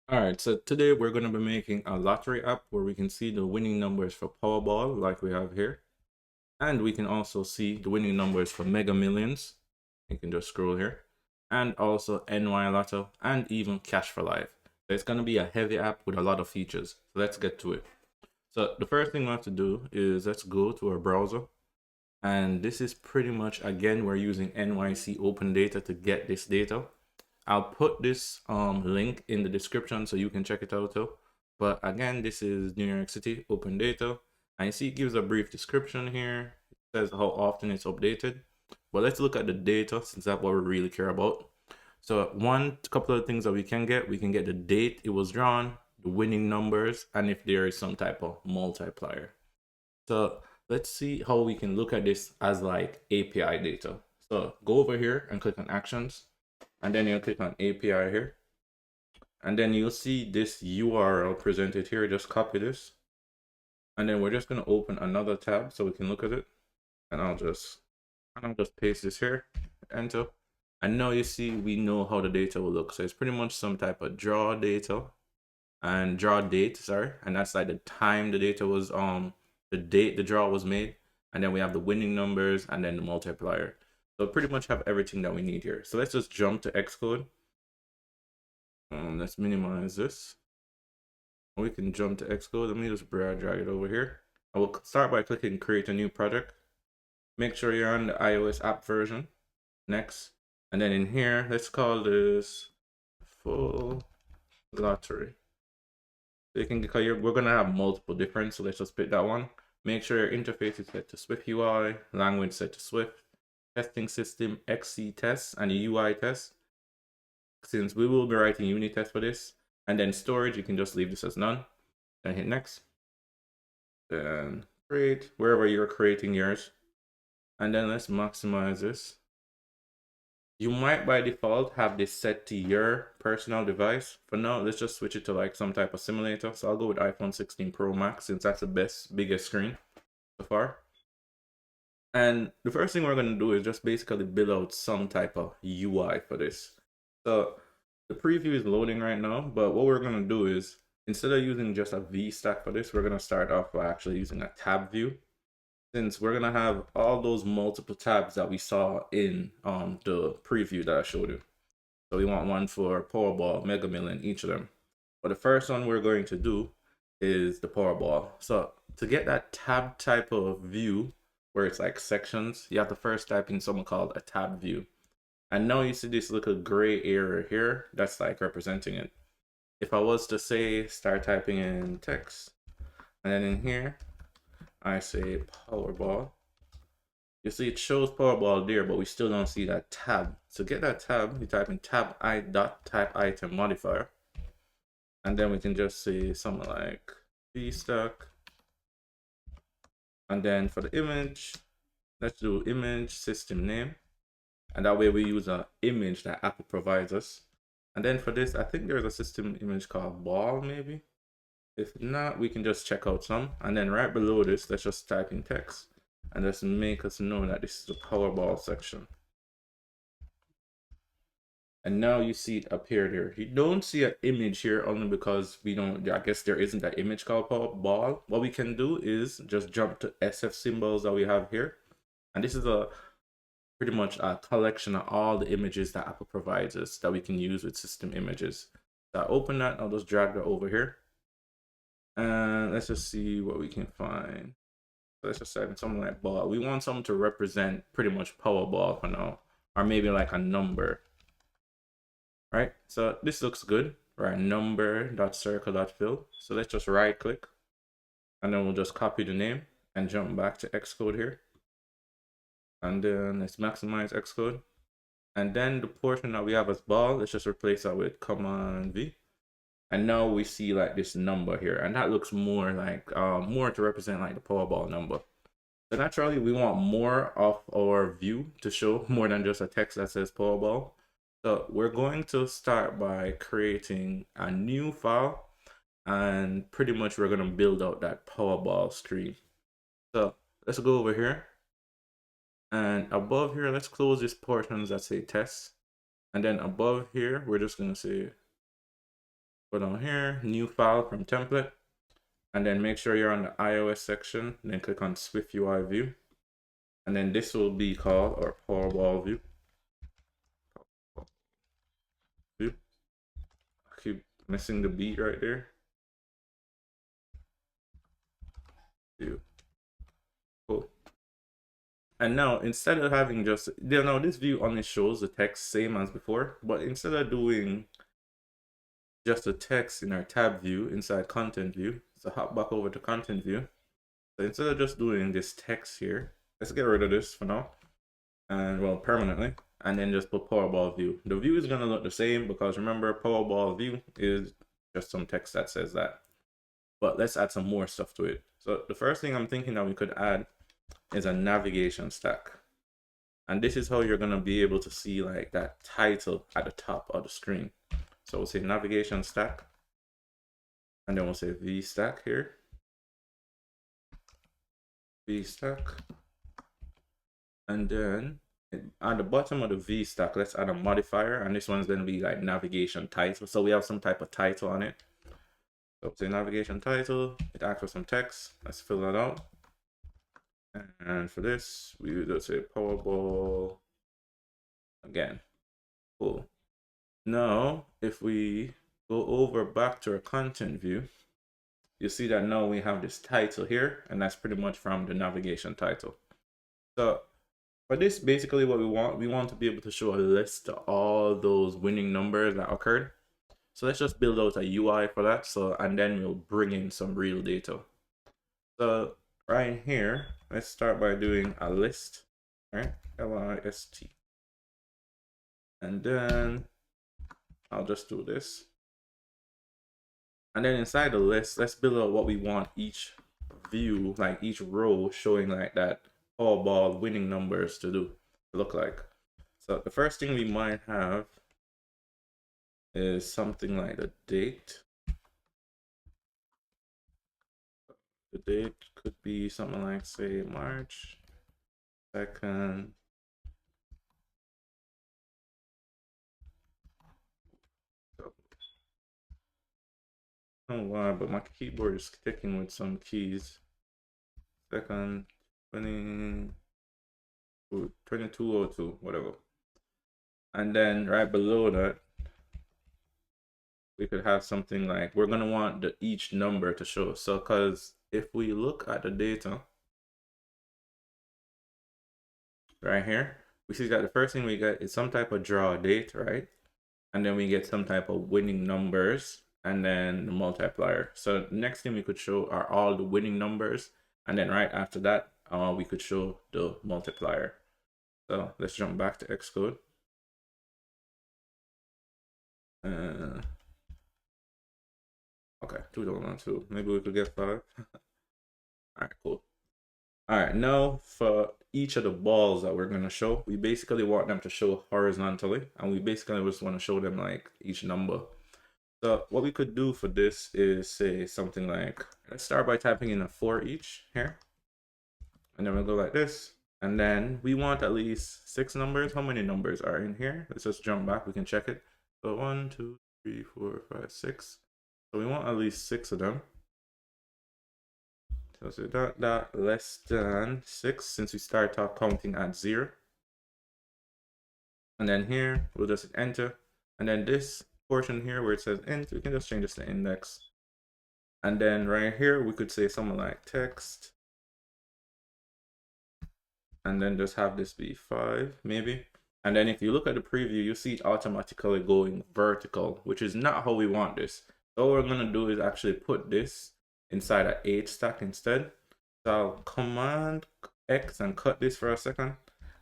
All right, so today we're going to be making a lottery app where we can see the winning numbers for Powerball, like we have here. And we can also see the winning numbers for Mega Millions. You can just scroll here. And also NY Lotto and even Cash for Life. So it's going to be a heavy app with a lot of features. So let's get to it. So the first thing we have to do is let's go to our browser. And this is pretty much, again, we're using NYC Open Data to get this data. I'll put this link in the description so you can check it out too. But again, this is New York City Open Data. And you see it gives a brief description here. It says how often it's updated. But let's look at the data since that's what we really care about. So one couple of things that we can get the date it was drawn, the winning numbers, and if there is some type of multiplier. So let's see how we can look at this as like API data. So go over here and click on actions, and then you'll click on API here. And then you'll see this URL presented here. Just copy this. And then we're just going to open another tab so we can look at it. And I'll just paste this here, enter. And now you see we know how the data will look. So it's pretty much some type of draw data and draw date, sorry. And that's like the time the data was the date the draw was made. And then we have the winning numbers and then the multiplier. So pretty much have everything that we need here. So let's just jump to Xcode. Let's minimize this. We can jump to Xcode. Let me just drag it over here. I will start by clicking create a new project. Make sure you're on the iOS app version. Next. And then in here, let's call this full lottery. So you can, because we're going to have multiple different, so let's just pick that one. Make sure your interface is set to SwiftUI, language set to Swift, testing system XC tests and the UI tests. Since we will be writing unit tests for this, and then storage, you can just leave this as none. Then hit next. Then create wherever you're creating yours. And then let's maximize this. You might by default have this set to your personal device. For now, let's just switch it to like some type of simulator. So I'll go with iPhone 16 Pro Max since that's the biggest screen so far. And the first thing we're going to do is just basically build out some type of UI for this. So the preview is loading right now, but what we're going to do is instead of using just a V stack for this, we're going to start off by actually using a tab view. Since we're going to have all those multiple tabs that we saw in the preview that I showed you. So we want one for Powerball, Mega Million, each of them. But the first one we're going to do is the Powerball. So to get that tab type of view, where it's like sections, you have to first type in something called a tab view. And now you see this little gray area here that's like representing it. If I was to say start typing in text, and then in here I say Powerball, you see it shows Powerball there, but we still don't see that tab. So get that tab, you type in tab I dot type item modifier, and then we can just say something like V stack. And then for the image, let's do image system name. And that way we use an image that Apple provides us. And then for this, I think there's a system image called ball maybe. If not, we can just check out some. And then right below this, let's just type in text. And just make us know that this is the Powerball section. And now you see it appear there. You don't see an image here only because we don't, I guess there isn't an image called Powerball. What we can do is just jump to SF symbols that we have here. And this is a pretty much a collection of all the images that Apple provides us that we can use with system images. So I open that, I'll just drag that over here. And let's just see what we can find. So let's just type in something like ball. We want something to represent pretty much Powerball for now, or maybe like a number. Right? So this looks good. Right, number.circle.fill. So let's just right click, and then we'll just copy the name and jump back to Xcode here. And then let's maximize Xcode. And then the portion that we have as ball, let's just replace that with Command V. And now we see like this number here, and that looks more like more to represent like the Powerball number. So naturally, we want more of our view to show more than just a text that says Powerball. So we're going to start by creating a new file, and pretty much we're going to build out that Powerball screen. So let's go over here. And above here, let's close these portions that say test. And then above here, we're just going to say Go down here, new file from template, and then make sure you're on the iOS section, then click on SwiftUI view. And then this will be called our Powerball view. I keep missing the beat right there. View. Cool. And now instead of having just, this view only shows the text same as before, but instead of doing just the text in our tab view inside content view, so hop back over to content view. So instead of just doing this text here, let's get rid of this for now, and well, permanently, and then just put Powerball view. The view is gonna look the same because remember, Powerball view is just some text that says that. But let's add some more stuff to it. So the first thing I'm thinking that we could add is a navigation stack. And this is how you're gonna be able to see like that title at the top of the screen. So we'll say navigation stack, and then we'll say V stack here. V stack. And then at the bottom of the V stack, let's add a modifier, and this one's gonna be like navigation title. So we have some type of title on it. So say navigation title, it asks for some text. Let's fill that out. And for this, we would say Powerball again. Cool. Now, if we go over back to our content view, you see that now we have this title here, and that's pretty much from the navigation title. So for this, basically what we want to be able to show a list of all those winning numbers that occurred. So let's just build out a UI for that. So, and then we'll bring in some real data. So right here, let's start by doing a list, right? L-I-S-T. And then I'll just do this. And then inside the list, let's build out what we want each view, like each row showing like that Powerball winning numbers to look like. So the first thing we might have is something like the date. The date could be something like, say, March 2nd. I don't know why, but my keyboard is sticking with some keys. 2nd, 2202, whatever. And then right below that, we could have something like, we're gonna want each number to show. So, because if we look at the data right here, we see that the first thing we get is some type of draw date, right? And then we get some type of winning numbers, and then the multiplier. So the next thing we could show are all the winning numbers, and then right after that, we could show the multiplier. So let's jump back to Xcode. Okay, 2.2. Maybe we could get 5. All right, cool. All right, now for each of the balls that we're gonna show, we basically want them to show horizontally, and we basically just want to show them like each number. So what we could do for this is say something like, let's start by typing in a for each here, and then we'll go like this, and then we want at least 6 numbers. How many numbers are in here? Let's just jump back, we can check it. So 1, 2, 3, 4, 5, 6. So we want at least 6 of them. So say that less than 6, since we start off counting at 0. And then here we'll just enter, and then this portion here where it says int, we can just change this to index. And then right here we could say something like text, and then just have this be 5 maybe. And then if you look at the preview, you see it automatically going vertical, which is not how we want this. So what we're gonna do is actually put this inside an 8 stack instead. So I'll Command X and cut this for a second,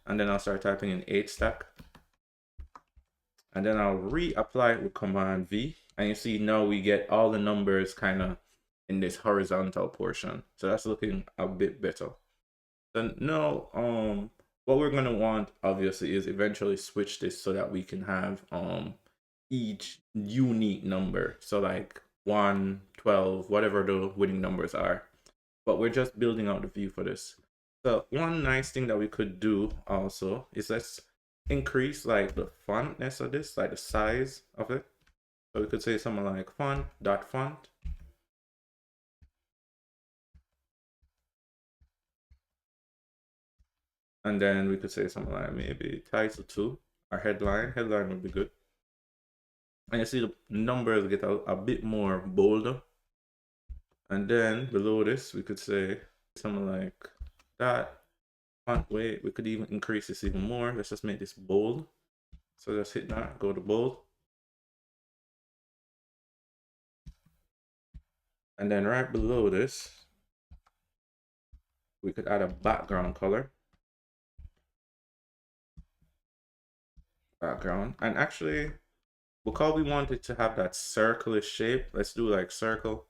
and then I'll start typing in 8 stack. And then I'll reapply it with Command V, and you see now we get all the numbers kind of in this horizontal portion. So that's looking a bit better. Then now, what we're gonna want obviously is eventually switch this so that we can have each unique number. So like 1, 12, whatever the winning numbers are. But we're just building out the view for this. So one nice thing that we could do also is let's increase like the fontness of this, like the size of it. So we could say something like font dot font. And then we could say something like maybe title 2 or headline. Headline would be good. And you see the numbers get a bit more bolder. And then below this, we could say something like that. Font weight, we could even increase this even more. Let's just make this bold. So just hit that, go to bold. And then right below this, we could add a background color. Background. And actually, because we want it to have that circle-ish shape, let's do like circle.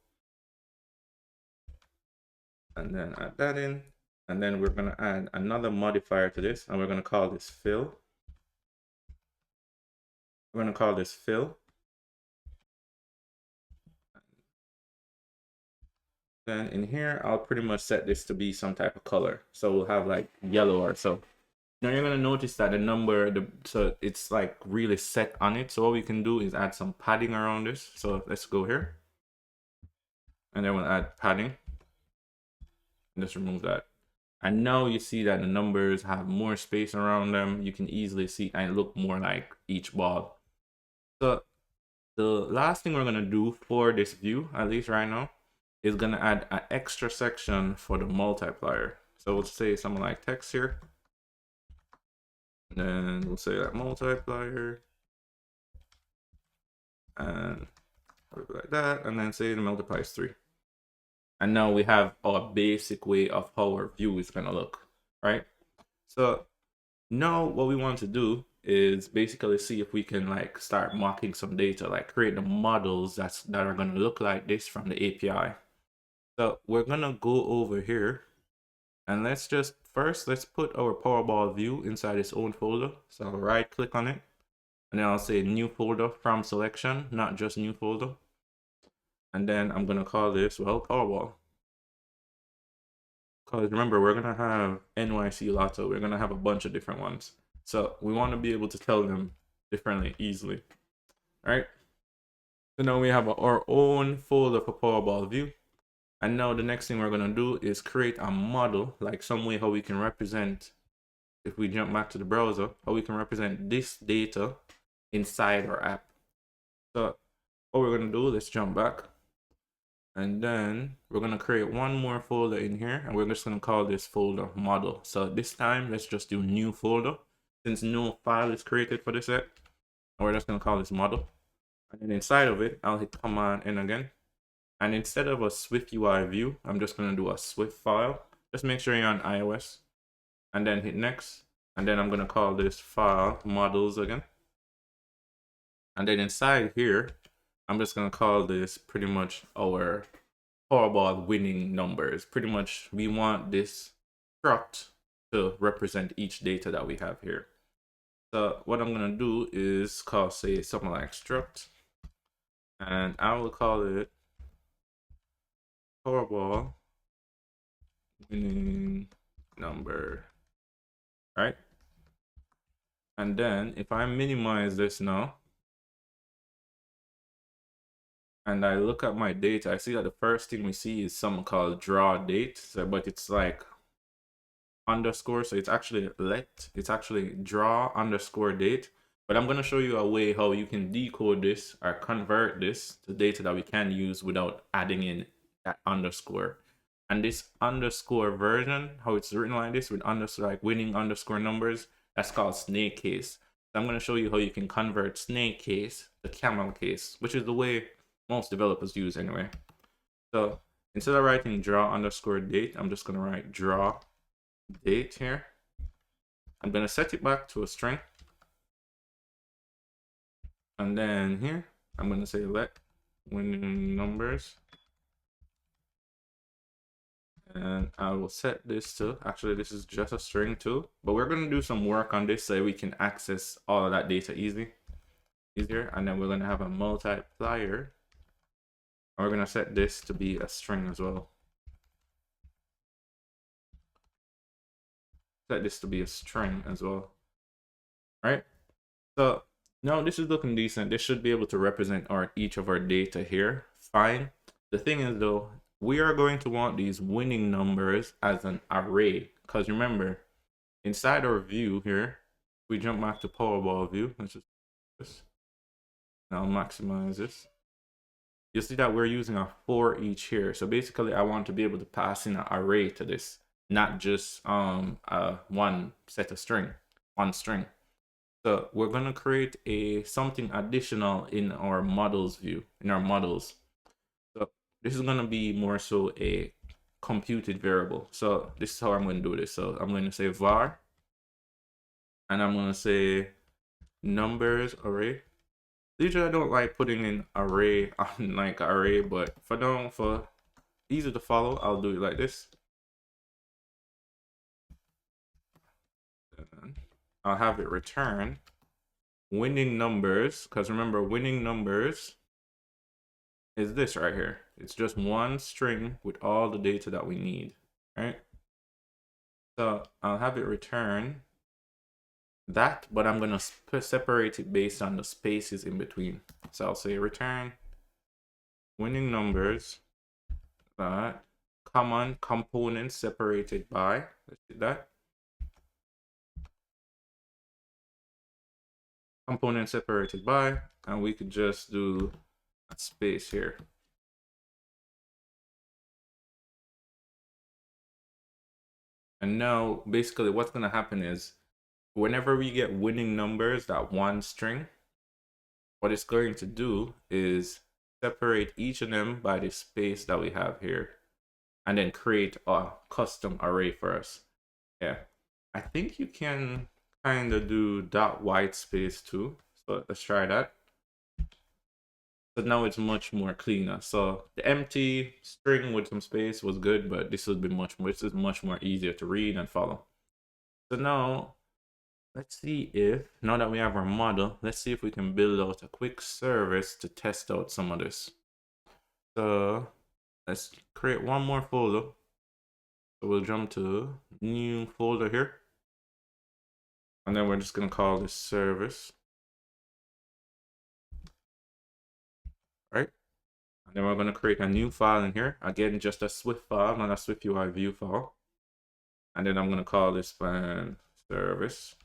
And then add that in. And then we're going to add another modifier to this, and we're going to call this fill. We're going to call this fill. Then in here, I'll pretty much set this to be some type of color. So we'll have like yellow or so. Now you're going to notice that the number, so it's like really set on it. So what we can do is add some padding around this. So let's go here. And then we'll add padding. And just remove that. And now you see that the numbers have more space around them. You can easily see and look more like each ball. So the last thing we're going to do for this view, at least right now, is going to add an extra section for the multiplier. So we'll say something like text here. And then we'll say that multiplier. And like that. And then say it multiplies 3. And now we have our basic way of how our view is going to look, right? So now what we want to do is basically see if we can like start mocking some data, like create the models that are going to look like this from the API. So we're going to go over here and let's put our Powerball view inside its own folder. So I'll right click on it and then I'll say new folder from selection, not just new folder. And then I'm going to call this, well, Powerball. Because remember, we're going to have NYC Lotto. We're going to have a bunch of different ones. So we want to be able to tell them differently easily. All right. So now we have our own folder for Powerball view. And now the next thing we're going to do is create a model, like some way how we can represent, if we jump back to the browser, how we can represent this data inside our app. So what we're going to do, let's jump back. And then we're going to create one more folder in here. And we're just going to call this folder model. So this time, let's just do new folder. Since no file is created for this yet. And we're just going to call this model. And then inside of it, I'll hit Command N again. And instead of a SwiftUI view, I'm just going to do a Swift file. Just make sure you're on iOS. And then hit next. And then I'm going to call this file models again. And then inside here, I'm just going to call this pretty much our Powerball winning numbers. Pretty much we want this struct to represent each data that we have here. So what I'm going to do is call, say, something like struct. And I will call it Powerball winning number, right? And then if I minimize this now, and I look at my data, I see that the first thing we see is something called draw date. So, but it's like underscore, so it's actually draw underscore date. But I'm going to show you a way how you can decode this or convert this to data that we can use without adding in that underscore. And this underscore version, how it's written like this with underscore, like winning underscore numbers, that's called snake case. So I'm going to show you how you can convert snake case to camel case, which is the way most developers use anyway. So instead of writing draw underscore date, I'm just going to write draw date here. I'm going to set it back to a string. And then here, I'm going to say let winning numbers. And I will set this to, actually this is just a string too, but we're going to do some work on this so we can access all of that data easier. And then we're going to have a multiplier. And we're going to set this to be a string as well. Set this to be a string as well. Right? So No, this is looking decent. This should be able to represent each of our data here. Fine. The thing is though, we are going to want these winning numbers as an array. Because remember, inside our view here, we jump back to Powerball view. Let's just do this. Now maximize this. You see that we're using a for each here. So basically I want to be able to pass in an array to this, not just one set of string, one string. So we're going to create something additional in our models view, in our models. So this is going to be more so a computed variable. So this is how I'm going to do this. So I'm going to say var, and I'm going to say numbers array. Usually I don't like putting in array on like array, but for easy to follow, I'll do it like this. I'll have it return winning numbers, because remember, winning numbers is this right here. It's just one string with all the data that we need, right? So I'll have it return that, but I'm gonna separate it based on the spaces in between. So I'll say return winning numbers that common components separated by, let's do that. Component separated by, and we could just do a space here. And now basically what's going to happen is whenever we get winning numbers, that one string, what it's going to do is separate each of them by the space that we have here, and then create a custom array for us. Yeah, I think you can kind of do dot white space too. So let's try that. So now it's much more cleaner. So the empty string with some space was good, but this will be this is much more easier to read and follow. So now let's see if, now that we have our model, let's see if we can build out a quick service to test out some of this. So let's create one more folder. So we'll jump to new folder here. And then we're just going to call this service. Right? And then we're going to create a new file in here. Again, just a Swift file, not a SwiftUI view file. And then I'm going to call this plan service.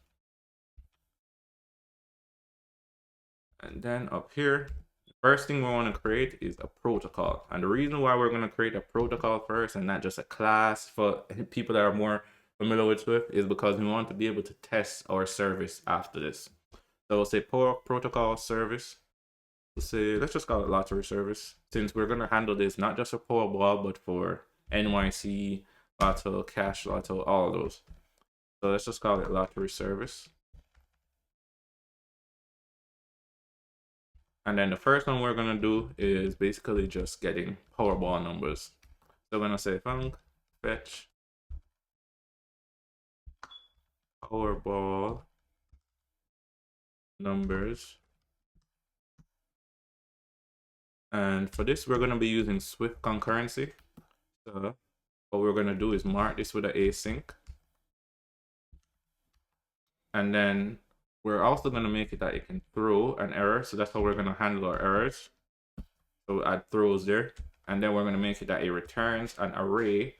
And then up here, the first thing we want to create is a protocol. And the reason why we're going to create a protocol first and not just a class for people that are more familiar with Swift is because we want to be able to test our service after this. So we'll say protocol service. We'll say, let's just call it lottery service, since we're going to handle this not just for Powerball, but for NYC, Lotto, Cash Lotto, all of those. So let's just call it lottery service. And then the first one we're going to do is basically just getting Powerball numbers. So we're going to say func fetch Powerball numbers. And for this, we're going to be using Swift concurrency. So what we're going to do is mark this with an async. And then we're also going to make it that it can throw an error. So that's how we're going to handle our errors. So add throws there. And then we're going to make it that it returns an array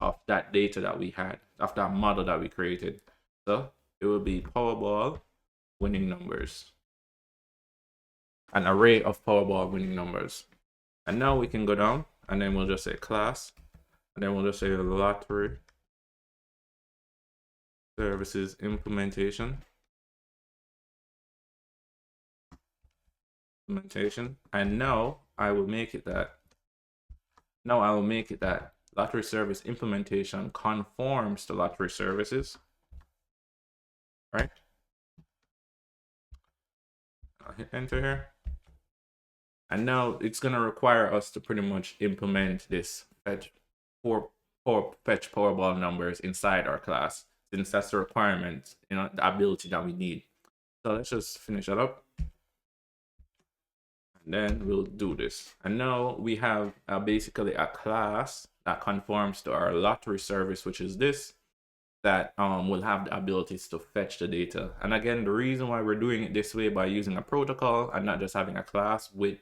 of that data that we had, of that model that we created. So it will be Powerball winning numbers. An array of Powerball winning numbers. And now we can go down and then we'll just say class. And then we'll just say lottery services implementation. And now I will make it that lottery service implementation conforms to lottery services, right? I'll hit enter here. And now it's going to require us to pretty much implement this fetch Powerball numbers inside our class, since that's the requirement, the ability that we need. So let's just finish that up. And then we'll do this. And now we have basically a class that conforms to our lottery service, which is this. that will have the abilities to fetch the data. And again, the reason why we're doing it this way by using a protocol and not just having a class with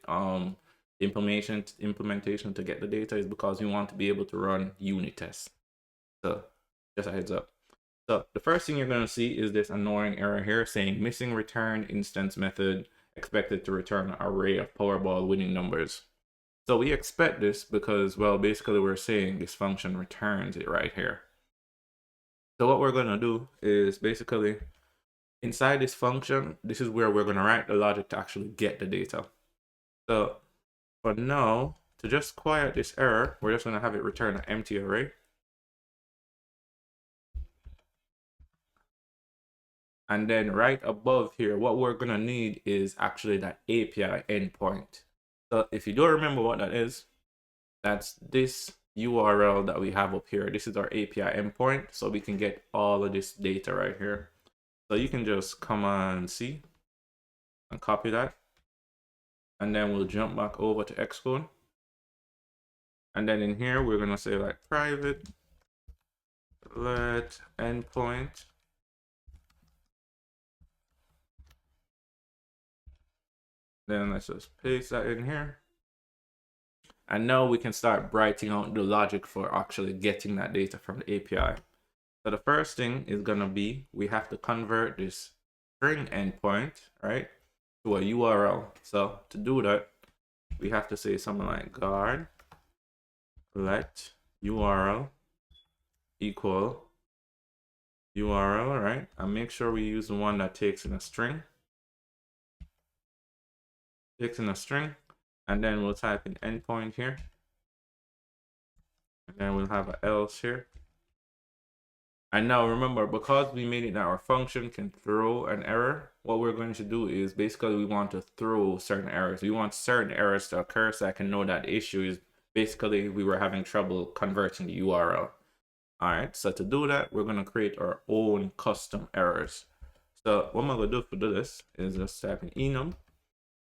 implementation to get the data is because we want to be able to run unit tests. So just a heads up. So the first thing you're going to see is this annoying error here saying missing return instance method expected to return an array of Powerball winning numbers. So we expect this because, well, basically we're saying this function returns it right here. So what we're going to do is basically inside this function, this is where we're going to write the logic to actually get the data. So for now, to just quiet this error, we're just going to have it return an empty array. And then right above here, what we're going to need is actually that API endpoint. So if you don't remember what that is, that's this URL that we have up here. This is our API endpoint, so we can get all of this data right here. So you can just Command C and copy that. And then we'll jump back over to Xcode. And then in here, we're going to say like private let endpoint. Then let's just paste that in here. And now we can start writing out the logic for actually getting that data from the API. So the first thing is going to be, we have to convert this string endpoint, right, to a URL. So to do that, we have to say something like guard let URL equal URL, right? And make sure we use the one that takes in a string. And then we'll type in endpoint here. And then we'll have an else here. And now remember, because we made it that our function can throw an error, what we're going to do is basically we want to throw certain errors. We want certain errors to occur so I can know that the issue is basically we were having trouble converting the URL. All right, so to do that, we're going to create our own custom errors. So what I'm going to do for this is just type in enum,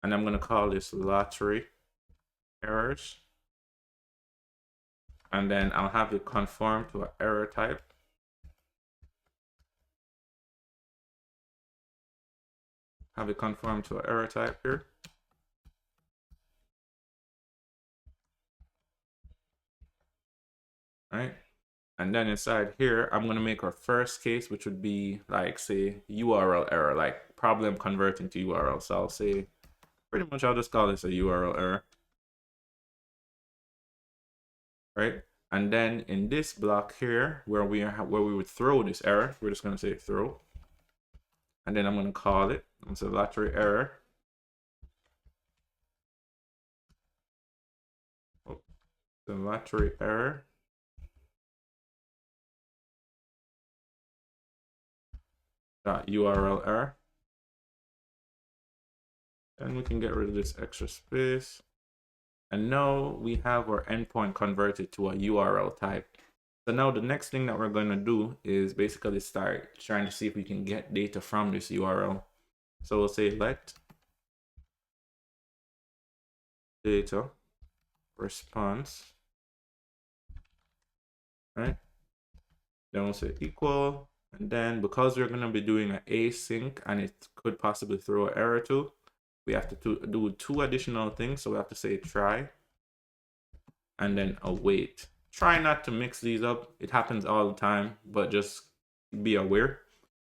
and I'm going to call this lottery errors. And then I'll have it conform to an error type. Have it conform to an error type here. Right? And then inside here, I'm going to make our first case, which would be like, say, URL error, like problem converting to URL. So I'll say, pretty much I'll just call this a URL error. Right? And then in this block here, where we would throw this error, we're just going to say throw. And then I'm going to call it, I'm going to say lottery error. Oh, the lottery error. URL error. And we can get rid of this extra space. And now we have our endpoint converted to a URL type. So now the next thing that we're going to do is basically start trying to see if we can get data from this URL. So we'll say let data response, right? Then we'll say equal, and then because we're going to be doing an async and it could possibly throw an error too, we have to do two additional things. So we have to say try and then await. Try not to mix these up. It happens all the time, but just be aware.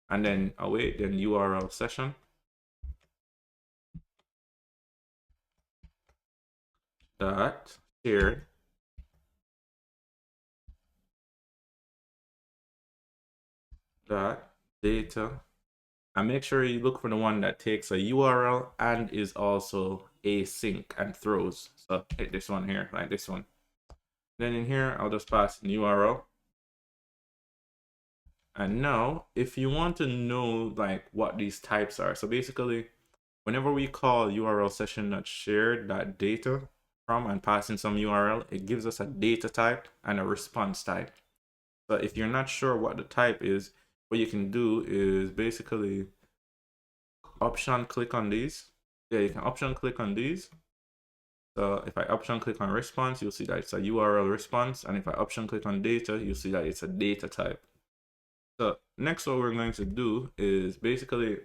And then await, then URL session. Dot shared. Dot data. And make sure you look for the one that takes a URL and is also async and throws. So hit this one here, like this one. Then in here, I'll just pass in URL. And now, if you want to know like what these types are, so basically, whenever we call URL session.shared.data from and pass in some URL, it gives us a data type and a response type. But if you're not sure what the type is, what you can do is basically option click on these. Yeah, you can option click on these. So if I option click on response, you'll see that it's a URL response. And if I option click on data, you'll see that it's a data type. So next, what we're going to do is basically,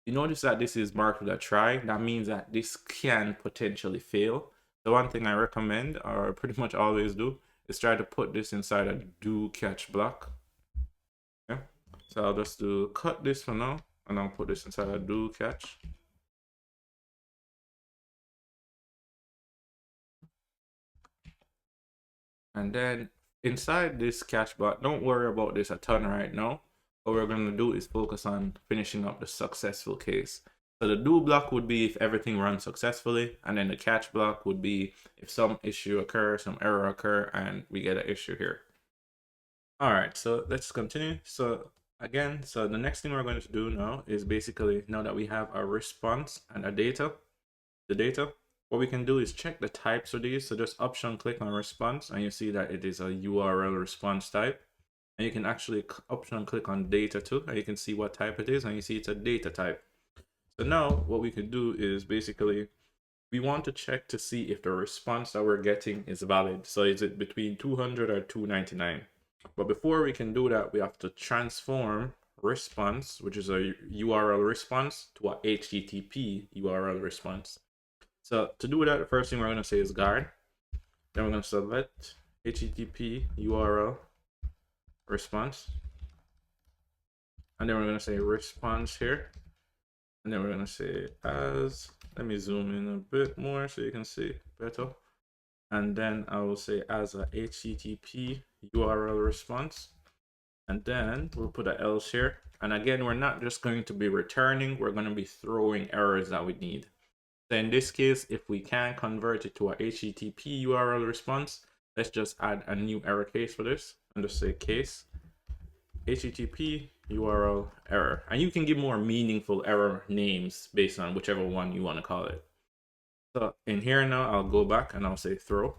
you notice that this is marked with a try. That means that this can potentially fail. The one thing I recommend, or pretty much always do, is try to put this inside a do catch block. Yeah. So I'll just do cut this for now, and I'll put this inside a do catch. And then inside this catch block, don't worry about this a ton right now. What we're going to do is focus on finishing up the successful case. So the do block would be if everything runs successfully, and then the catch block would be if some issue occurs, some error occur, and we get an issue here. All right, so let's continue. So again, so the next thing we're going to do now is basically, now that we have our response and our data, what we can do is check the types of these. So just option click on response, and you see that it is a URL response type. And you can actually option click on data too, and you can see what type it is, and you see it's a data type. So now what we can do is basically, we want to check to see if the response that we're getting is valid. So is it between 200 or 299? But before we can do that, we have to transform response, which is a URL response, to a HTTP URL response. So to do that, the first thing we're going to say is guard. Then we're going to select HTTP URL response. And then we're going to say response here. And then we're going to say as, let me zoom in a bit more so you can see better. And then I will say as a HTTP URL response. And then we'll put an else here. And again, we're not just going to be returning, we're going to be throwing errors that we need. So in this case, if we can convert it to a HTTP URL response, let's just add a new error case for this and just say case HTTP URL error. And you can give more meaningful error names based on whichever one you want to call it. So in here now, I'll go back and I'll say throw.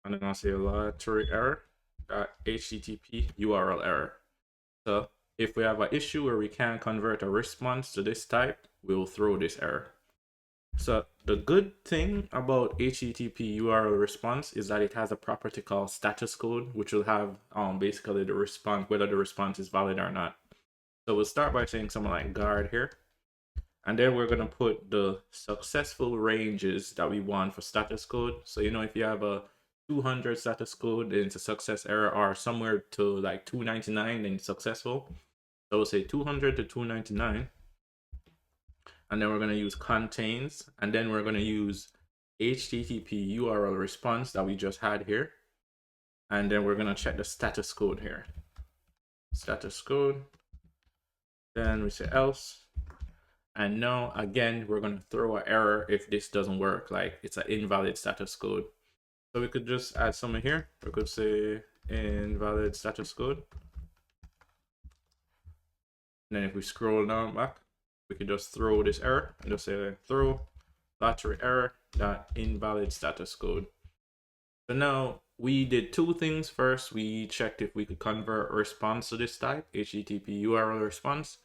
And then I'll say lottery error HTTP URL error. So if we have an issue where we can't convert a response to this type, we'll throw this error. So the good thing about HTTP URL response is that it has a property called status code, which will have basically the response, whether the response is valid or not. So we'll start by saying something like guard here. And then we're going to put the successful ranges that we want for status code. So, you know, if you have a 200 status code, then it's a success error, or somewhere to like 299, then it's successful. So we'll say 200 to 299. And then we're going to use contains, and then we're going to use HTTP URL response that we just had here. And then we're going to check the status code here. Status code. Then we say else. And now, again, we're going to throw an error if this doesn't work, like it's an invalid status code. So we could just add something here. We could say invalid status code. And then if we scroll down back, we could just throw this error and just say throw lottery error dot invalid status code. So now we did two things. First, we checked if we could convert a response to this type, HTTP URL response.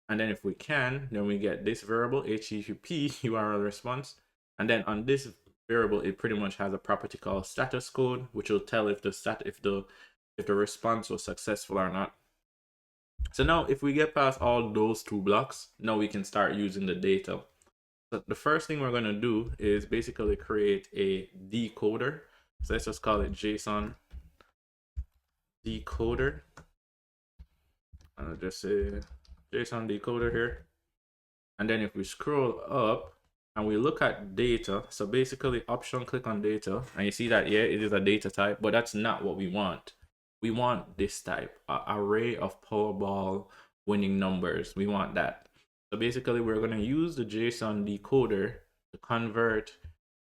And then if we can, then we get this variable, HTTP URL response. And then on this variable, it pretty much has a property called status code, which will tell if the response was successful or not. So now if we get past all those two blocks, now we can start using the data. So the first thing we're going to do is basically create a decoder. So let's just call it JSON decoder. And I'll just say JSON decoder here. And then if we scroll up and we look at data, so basically option click on data, and you see that, yeah, it is a data type, but that's not what we want. We want this type, an array of Powerball winning numbers. We want that. So basically we're going to use the JSON decoder to convert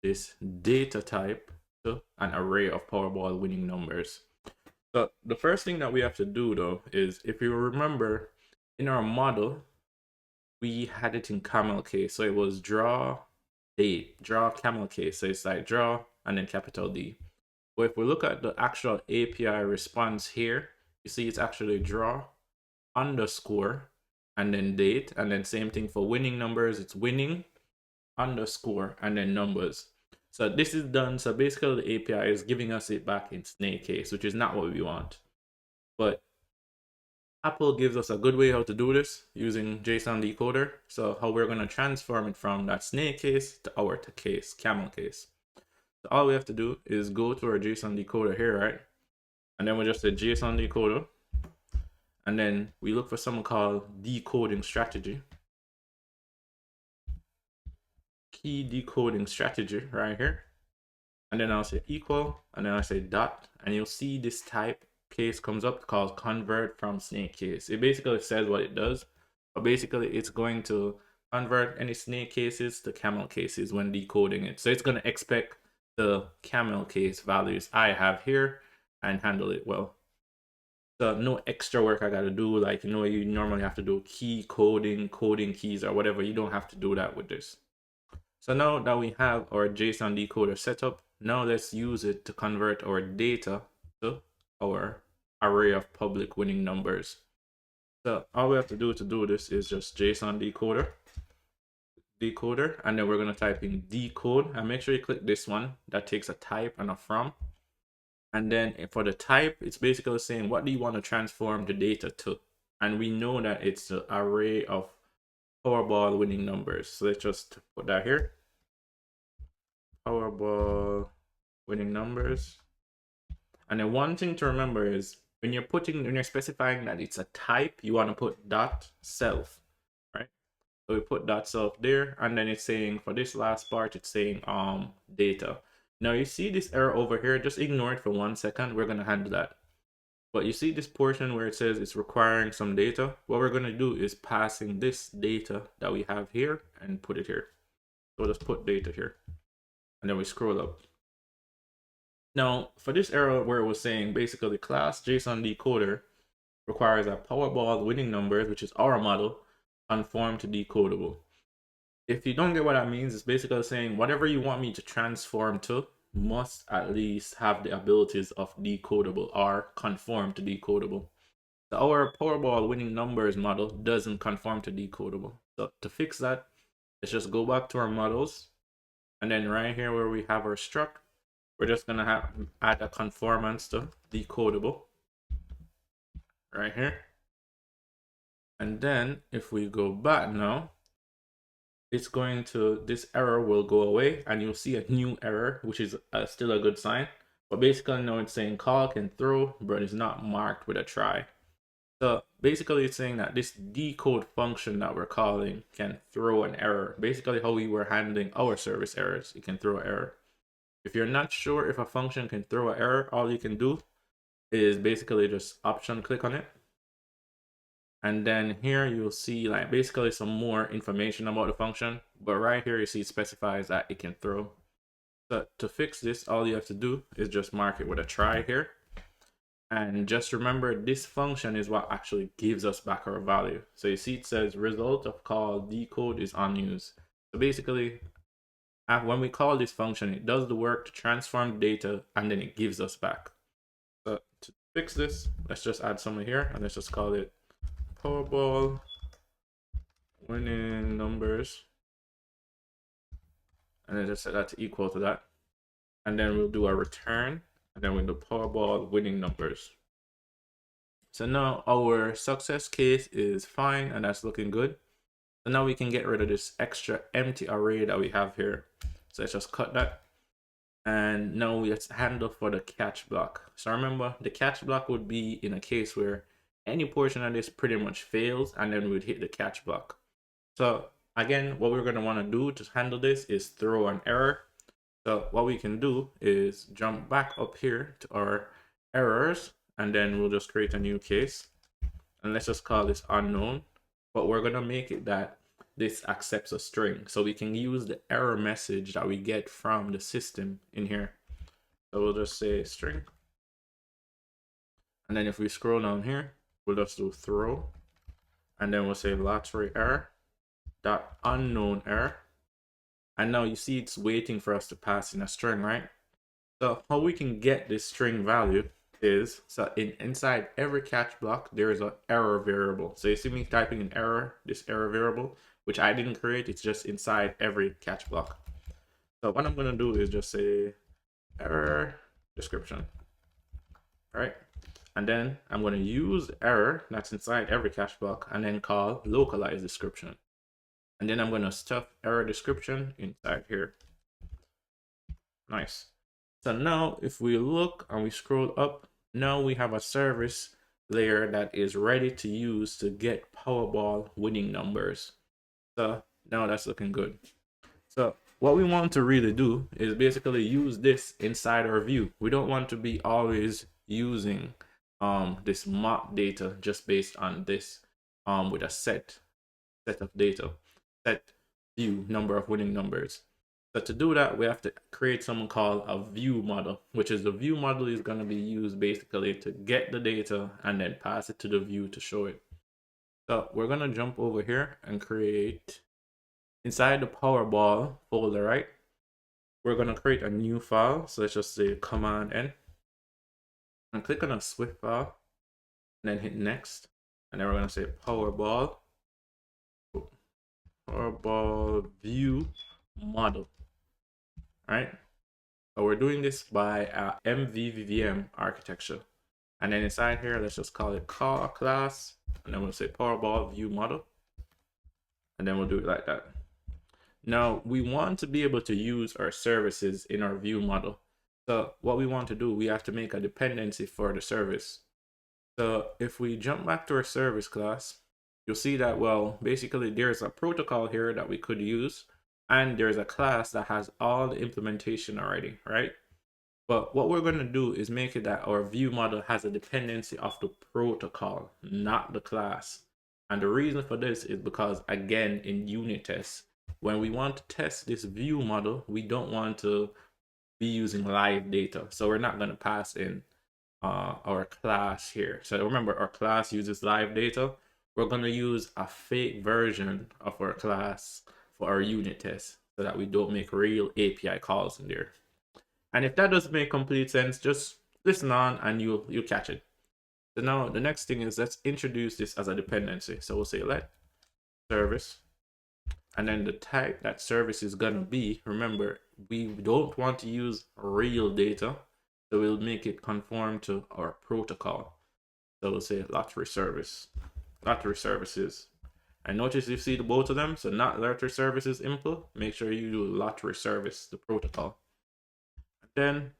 this data type to an array of Powerball winning numbers. So the first thing that we have to do though is, if you remember in our model, we had it in camel case. So it was draw date, draw camel case. So it's like draw and then capital D. But if we look at the actual API response here, you see it's actually draw underscore and then date, and then same thing for winning numbers, it's winning underscore and then numbers. So this is done. So basically the API is giving us it back in snake case, which is not what we want. But Apple gives us a good way how to do this using JSON decoder. So how we're going to transform it from that snake case to our case, camel case. So all we have to do is go to our JSON decoder here, right? And then we just say JSON decoder. And then we look for something called decoding strategy. Key decoding strategy right here. And then I'll say equal, and then I say dot, and you'll see this type case comes up called convert from snake case. It basically says what it does, but basically it's going to convert any snake cases to camel cases when decoding it. So it's going to expect the camel case values I have here and handle it well. So no extra work I got to do, like, you know, you normally have to do key coding, coding keys or whatever. You don't have to do that with this. So now that we have our JSON decoder set up, now let's use it to convert our data to our array of public winning numbers. So all we have to do this is just JSON decoder, and then we're going to type in decode, and make sure you click this one that takes a type and a from. And then for the type, it's basically saying what do you want to transform the data to, and we know that it's the array of Powerball winning numbers. So let's just put that here. Powerball winning numbers. And then one thing to remember is when you're specifying that it's a type, you want to put dot self, right? So we put dot self there, and then it's saying for this last part, it's saying data. Now you see this error over here, just ignore it for 1 second. We're gonna handle that. But you see this portion where it says it's requiring some data. What we're gonna do is passing this data that we have here and put it here. So let's put data here. And then we scroll up. Now, for this error where it was saying basically class JSON decoder requires a Powerball winning numbers, which is our model, conform to decodable. If you don't get what that means, it's basically saying whatever you want me to transform to must at least have the abilities of decodable or conform to decodable. So our Powerball winning numbers model doesn't conform to decodable. So to fix that, let's just go back to our models. And then right here where we have our struct, we're just going to add a conformance to decodable right here. And then if we go back now, it's going to, this error will go away and you'll see a new error, which is still a good sign. But basically now it's saying call can throw, but it's not marked with a try. So basically it's saying that this decode function that we're calling can throw an error. Basically how we were handling our service errors, it can throw an error. If you're not sure if a function can throw an error, all you can do is basically just option click on it. And then here you'll see like basically some more information about the function. But right here you see it specifies that it can throw. So to fix this, all you have to do is just mark it with a try here. And just remember this function is what actually gives us back our value. So you see it says result of call decode is unused. So basically when we call this function, it does the work to transform data and then it gives us back. So to fix this, let's just add something here and let's just call it Powerball winning numbers. And then just set that to equal to that. And then we'll do a return and then we'll do Powerball winning numbers. So now our success case is fine and that's looking good. So now we can get rid of this extra empty array that we have here. So let's just cut that. And now let's handle for the catch block. So remember, the catch block would be in a case where any portion of this pretty much fails and then we'd hit the catch block. So again, what we're going to want to do to handle this is throw an error. So what we can do is jump back up here to our errors and then we'll just create a new case. And let's just call this unknown. But we're going to make it that this accepts a string. So we can use the error message that we get from the system in here. So we'll just say string. And then if we scroll down here, we'll just do throw. And then we'll say lottery error dot unknown error. And now you see it's waiting for us to pass in a string, right? So how we can get this string value is, so inside every catch block, there is an error variable. So you see me typing in error, this error variable, which I didn't create, it's just inside every catch block. So what I'm going to do is just say error description, right? And then I'm going to use error that's inside every catch block and then call localize description. And then I'm going to stuff error description inside here. Nice. So now if we look and we scroll up, now we have a service layer that is ready to use to get Powerball winning numbers. So now that's looking good. So what we want to really do is basically use this inside our view. We don't want to be always using this mock data just based on this with a set of data, set view number of winning numbers. So to do that, we have to create something called a view model, which is the view model is going to be used basically to get the data and then pass it to the view to show it. So we're going to jump over here and create inside the Powerball folder, right? We're going to create a new file. So let's just say Command N and click on a Swift file and then hit next. And then we're going to say Powerball view model, right? So we're doing this by MVVM architecture. And then inside here, let's just call it call class. And then we'll say Powerball view model. And then we'll do it like that. Now we want to be able to use our services in our view model. So what we want to do, we have to make a dependency for the service. So if we jump back to our service class, you'll see that, well, basically there's a protocol here that we could use, and there's a class that has all the implementation already, right? But what we're going to do is make it that our view model has a dependency of the protocol, not the class. And the reason for this is because, again, in unit tests, when we want to test this view model, we don't want to be using live data. So we're not going to pass in our class here. So remember, our class uses live data. We're going to use a fake version of our class for our unit test so that we don't make real API calls in there. And if that doesn't make complete sense, just listen on and you'll catch it. So now the next thing is, let's introduce this as a dependency. So we'll say let service, and then the type that service is gonna be, remember, we don't want to use real data, so we'll make it conform to our protocol. So we'll say lottery services. And notice you see the both of them, so not lottery services info, make sure you do lottery service, the protocol. And then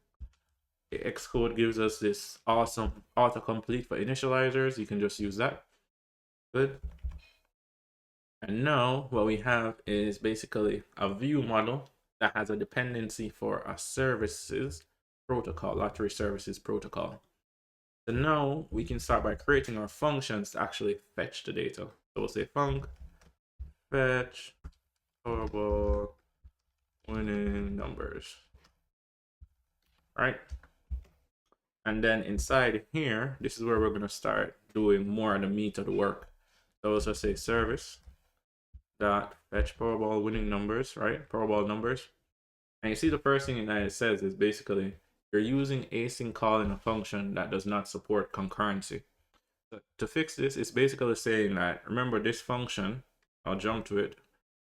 the Xcode gives us this awesome autocomplete for initializers. You can just use that. Good. And now what we have is basically a view model that has a dependency for a services protocol, lottery services protocol. So now we can start by creating our functions to actually fetch the data. So we'll say func fetch Powerball winning numbers, right? And then inside here, this is where we're going to start doing more of the meat of the work. So let's just say service dot fetch Powerball winning numbers, right? Powerball numbers. And you see the first thing that it says is basically you're using async call in a function that does not support concurrency. So to fix this, it's basically saying that, remember this function, I'll jump to it,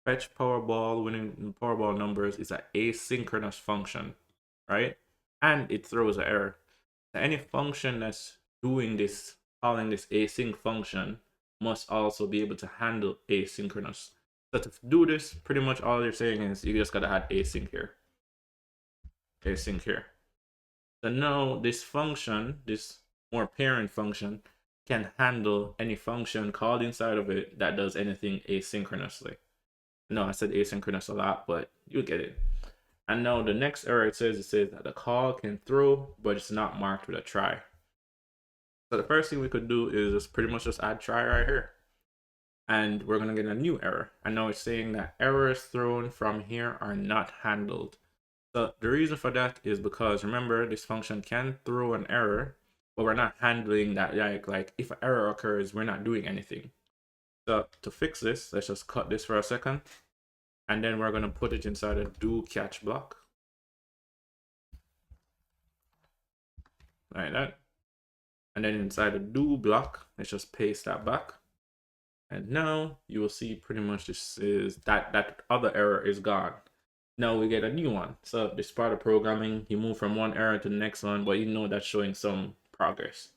fetch Powerball winning Powerball numbers is an asynchronous function, right? And it throws an error. So any function that's doing this, calling this async function, must also be able to handle asynchronous. So to do this, pretty much all you're saying is you just gotta add async here. Async here. So now this function, this more parent function, can handle any function called inside of it that does anything asynchronously. No, I said asynchronous a lot, but you get it. And now the next error it says that the call can throw, but it's not marked with a try. So the first thing we could do is just pretty much just add try right here. And we're going to get a new error. And now it's saying that errors thrown from here are not handled. So the reason for that is because, remember, this function can throw an error, but we're not handling that. Like if an error occurs, we're not doing anything. So to fix this, let's just cut this for a second. And then we're going to put it inside a do catch block. Like that. And then inside the do block, let's just paste that back. And now you will see pretty much this is that other error is gone. Now we get a new one. So this part of programming, you move from one error to the next one, but you know that's showing some progress.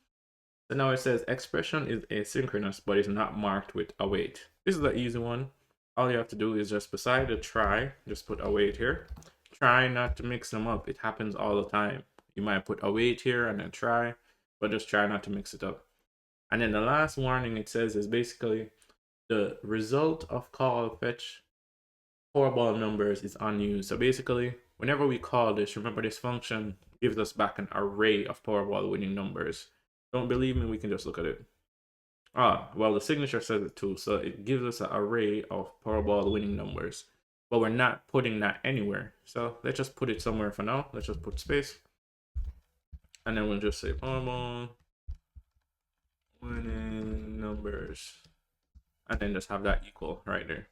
So now it says expression is asynchronous, but it's not marked with await. This is the easy one. All you have to do is just beside the try, just put await here. Try not to mix them up. It happens all the time. You might put await here and then try, but just try not to mix it up. And then the last warning it says is basically the result of call fetch Powerball numbers is unused. So basically, whenever we call this, remember this function gives us back an array of Powerball winning numbers. Don't believe me, we can just look at it. Well, the signature says it too. So it gives us an array of Powerball winning numbers, but we're not putting that anywhere. So let's just put it somewhere for now. Let's just put space. And then we'll just say Powerball winning numbers. And then just have that equal right there.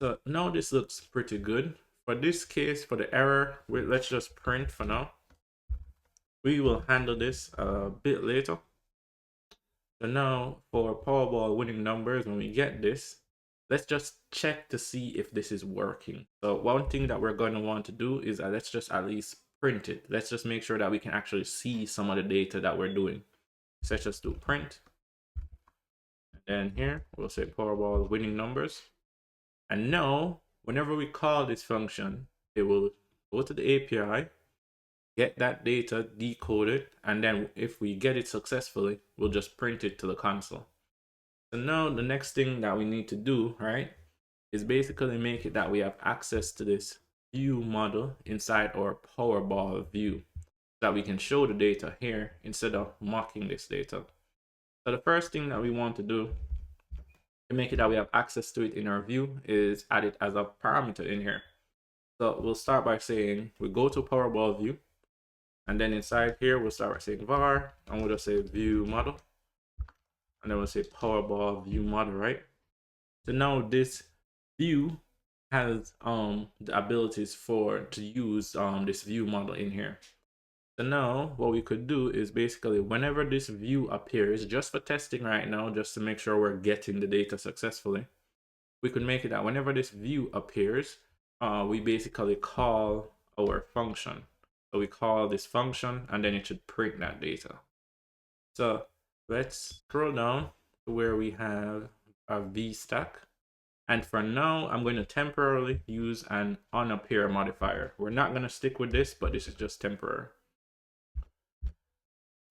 So now this looks pretty good. For this case, for the error, let's just print for now. We will handle this a bit later. So now for Powerball winning numbers, when we get this, let's just check to see if this is working. So one thing that we're going to want to do is let's just at least print it. Let's just make sure that we can actually see some of the data that we're doing. So let's just do print. And then here, we'll say Powerball winning numbers. And now, whenever we call this function, it will go to the API, get that data, decode it, and then if we get it successfully, we'll just print it to the console. So now the next thing that we need to do, right, is basically make it that we have access to this view model inside our Powerball view, so that we can show the data here instead of mocking this data. So the first thing that we want to do to make it that we have access to it in our view is add it as a parameter in here. So we'll start by saying we go to Powerball view, and then inside here we'll start by saying var, and we'll just say view model, and then we'll say Powerball view model, right? So now this view has the abilities to use this view model in here. So now what we could do is basically whenever this view appears, just for testing right now, just to make sure we're getting the data successfully, we could make it that whenever this view appears, we basically call our function. So we call this function and then it should print that data. So let's scroll down to where we have a VStack. And for now, I'm going to temporarily use an onAppear modifier. We're not going to stick with this, but this is just temporary.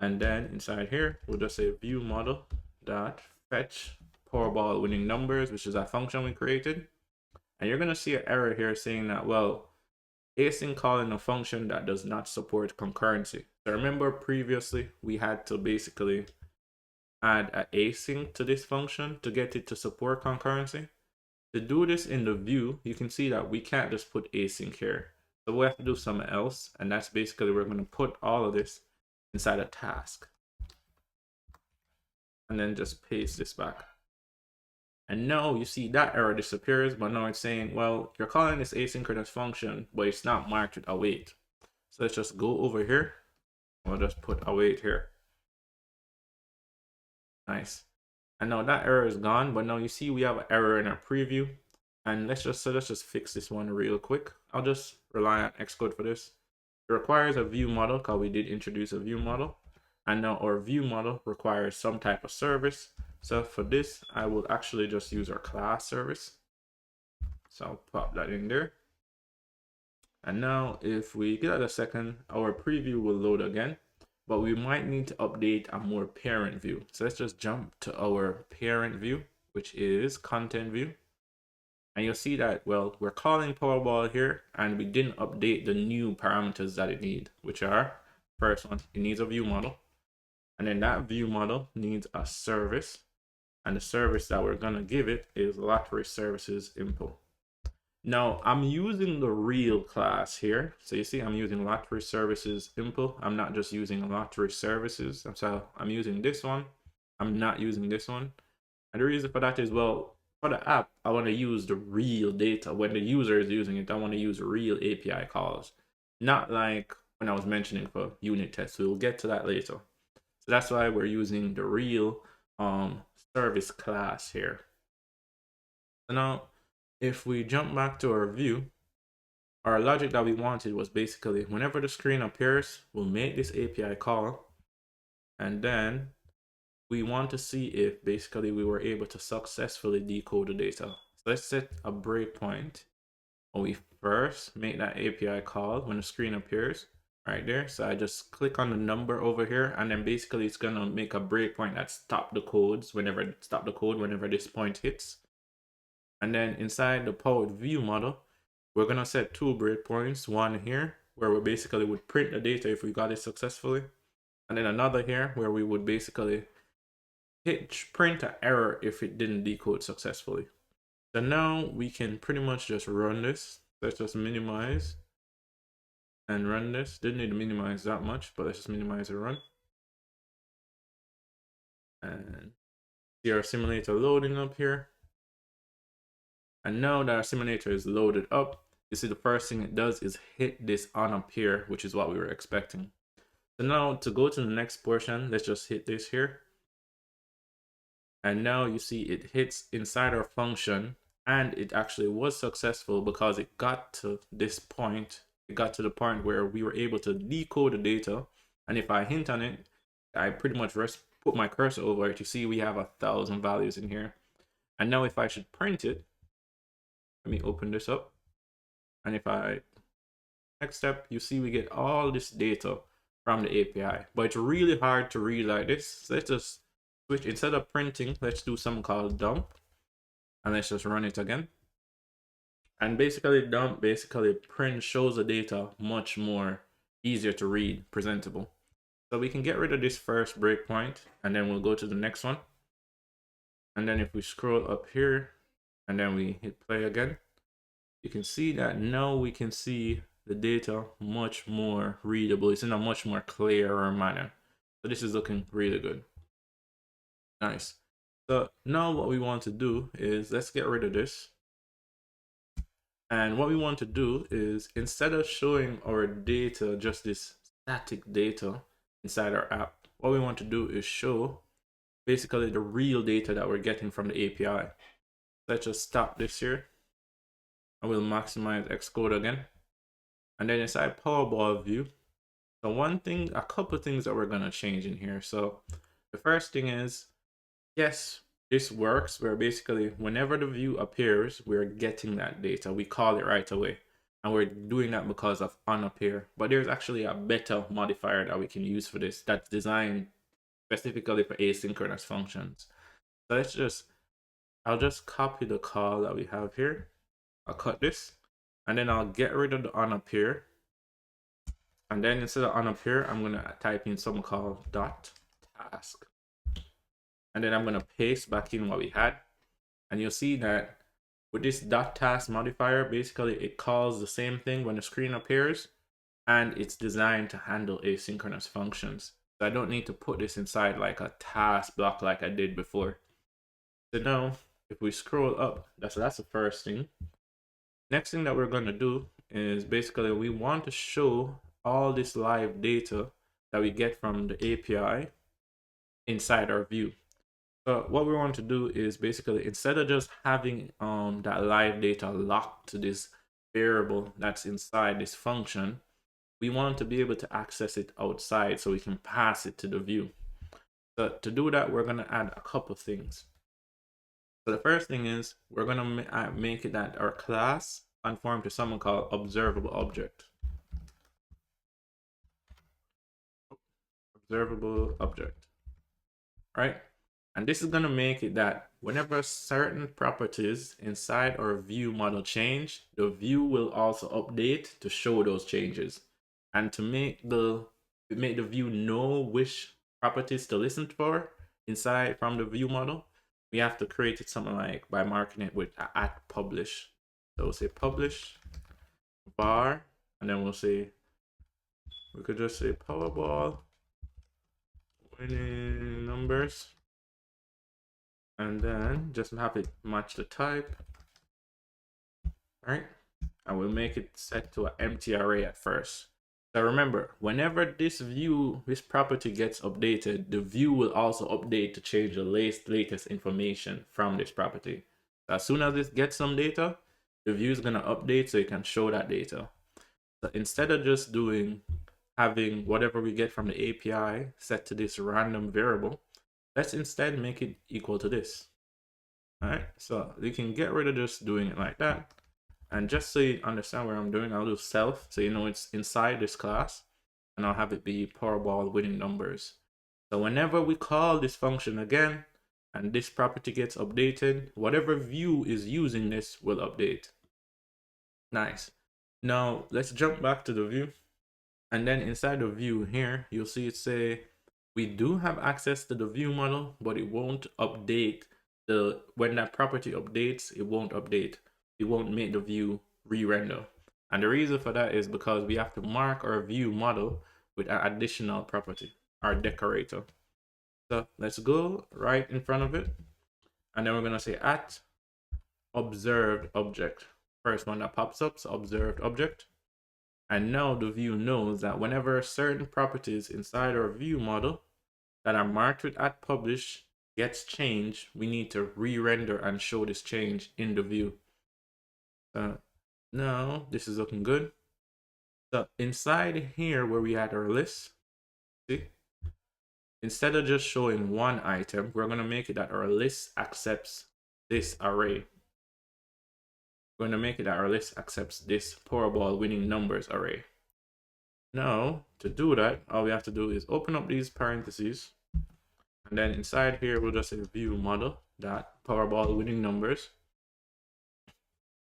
And then inside here, we'll just say view model dot fetch Powerball winning numbers, which is a function we created. And you're going to see an error here saying that, well, async calling a function that does not support concurrency. So remember previously we had to basically add an async to this function to get it to support concurrency. To do this in the view, you can see that we can't just put async here. So we have to do something else, and that's basically we're going to put all of this inside a task. And then just paste this back. And now you see that error disappears, but now it's saying, well, you're calling this asynchronous function, but it's not marked with await. So let's just go over here. We'll just put await here. Nice. And now that error is gone, but now you see we have an error in our preview. And let's just fix this one real quick. I'll just rely on Xcode for this. It requires a view model because we did introduce a view model. And now our view model requires some type of service. So for this, I will actually just use our class service. So I'll pop that in there. And now if we give it a second, our preview will load again, but we might need to update a more parent view. So let's just jump to our parent view, which is content view. And you'll see that, well, we're calling Powerball here and we didn't update the new parameters that it needs, which are, first one, it needs a view model. And then that view model needs a service. And the service that we're going to give it is lottery services info. Now I'm using the real class here. So you see I'm using lottery services info. I'm not just using lottery services. So I'm using this one. I'm not using this one. And the reason for that is, well, for the app, I want to use the real data. When the user is using it, I want to use real API calls. Not like when I was mentioning for unit tests. We'll get to that later. So that's why we're using the real service class here. So now, if we jump back to our view, our logic that we wanted was basically whenever the screen appears, we'll make this API call, and then we want to see if basically we were able to successfully decode the data. So let's set a breakpoint when we first make that API call when the screen appears right there. So I just click on the number over here, and then basically it's gonna make a breakpoint that stop the code whenever this point hits. And then inside the powered view model, we're gonna set 2 breakpoints, one here where we basically would print the data if we got it successfully, and then another here where we would basically print an error if it didn't decode successfully. So now we can pretty much just run this. Let's just minimize and run this. Didn't need to minimize that much, but let's just minimize and run. And see our simulator loading up here. And now that our simulator is loaded up, you see the first thing it does is hit this on up here, which is what we were expecting. So now to go to the next portion, let's just hit this here. And now you see it hits inside our function, and it actually was successful because it got to this point. It got to the point where we were able to decode the data. And if I hint on it, I pretty much put my cursor over it. You see we have 1,000 values in here. And now if I should print it, let me open this up. And if next step, you see we get all this data from the API. But it's really hard to read like this. So let's just switch, instead of printing, let's do something called dump, and let's just run it again. And basically dump print shows the data much more easier to read, presentable. So we can get rid of this first breakpoint, and then we'll go to the next one. And then if we scroll up here and then we hit play again, you can see that now we can see the data much more readable. It's in a much more clearer manner. So this is looking really good. Nice. So now what we want to do is let's get rid of this. And what we want to do is, instead of showing our data, just this static data inside our app, what we want to do is show basically the real data that we're getting from the API. Let's just stop this here. I will maximize Xcode again. And then inside Powerball view, so a couple of things that we're going to change in here. So the first thing is, yes, this works where basically whenever the view appears, we're getting that data. We call it right away. And we're doing that because of onAppear. But there's actually a better modifier that we can use for this that's designed specifically for asynchronous functions. So I'll just copy the call that we have here. I'll cut this, and then I'll get rid of the onAppear. And then instead of onAppear, I'm gonna type in something called .task. And then I'm gonna paste back in what we had. And you'll see that with this .task modifier, basically it calls the same thing when the screen appears, and it's designed to handle asynchronous functions. So I don't need to put this inside like a task block like I did before. So now, if we scroll up, that's the first thing. Next thing that we're going to do is basically we want to show all this live data that we get from the API inside our view. So what we want to do is basically, instead of just having that live data locked to this variable that's inside this function, we want to be able to access it outside so we can pass it to the view. So to do that, we're going to add a couple things. So the first thing is we're going to make it that our class conform to something called observable object. Observable object, right? And this is going to make it that whenever certain properties inside our view model change, the view will also update to show those changes. And to make the view know which properties to listen for inside from the view model, we have to create it something like by marking it with @publish. So we'll say publish var, and then we could just say Powerball winning numbers, and then just have it match the type, right? And we'll make it set to an empty array at first. So remember, whenever this property gets updated, the view will also update to change the latest information from this property. So as soon as it gets some data, the view is going to update so you can show that data. So instead of just having whatever we get from the API set to this random variable, Let's instead make it equal to this. All right, so you can get rid of just doing it like that. And just so you understand where I'm doing, I'll do self, so you know it's inside this class, and I'll have it be Powerball winning numbers. So whenever we call this function again, and this property gets updated, whatever view is using this will update. Nice. Now let's jump back to the view, and then inside the view here, you'll see it say, we do have access to the view model, but it won't update when that property updates, it won't update. It won't make the view re-render. And the reason for that is because we have to mark our view model with an additional property, our decorator. So let's go right in front of it. And then we're going to say at observed object. First one that pops up, so observed object. And now the view knows that whenever certain properties inside our view model that are marked with @publish gets changed, we need to re-render and show this change in the view. Now this is looking good. So inside here where we had our list, see, instead of just showing one item, we're going to make it that our list accepts this array. We're going to make it that our list accepts this Powerball winning numbers array. Now, to do that, all we have to do is open up these parentheses. And then inside here, we'll just say view model dot Powerball winning numbers.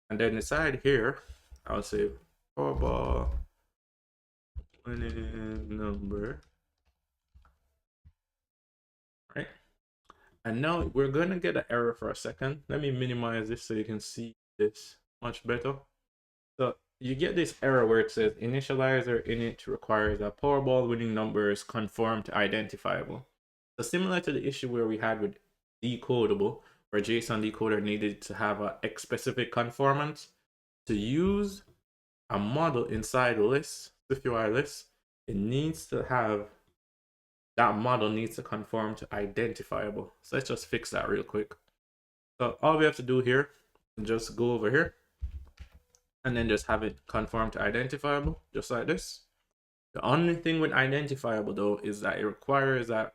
And then inside here, I'll say Powerball winning number. Right? And now we're going to get an error for a second. Let me minimize this so you can see this much better. So you get this error where it says initializer init requires that Powerball winning numbers conform to identifiable. So similar to the issue where we had with decodable, where JSON decoder needed to have a X specific conformance, to use a model inside a list, SwiftUI list, it needs to have, that model needs to conform to identifiable. So let's just fix that real quick. So all we have to do here is just go over here and then just have it conform to identifiable, just like this. The only thing with identifiable though is that it requires that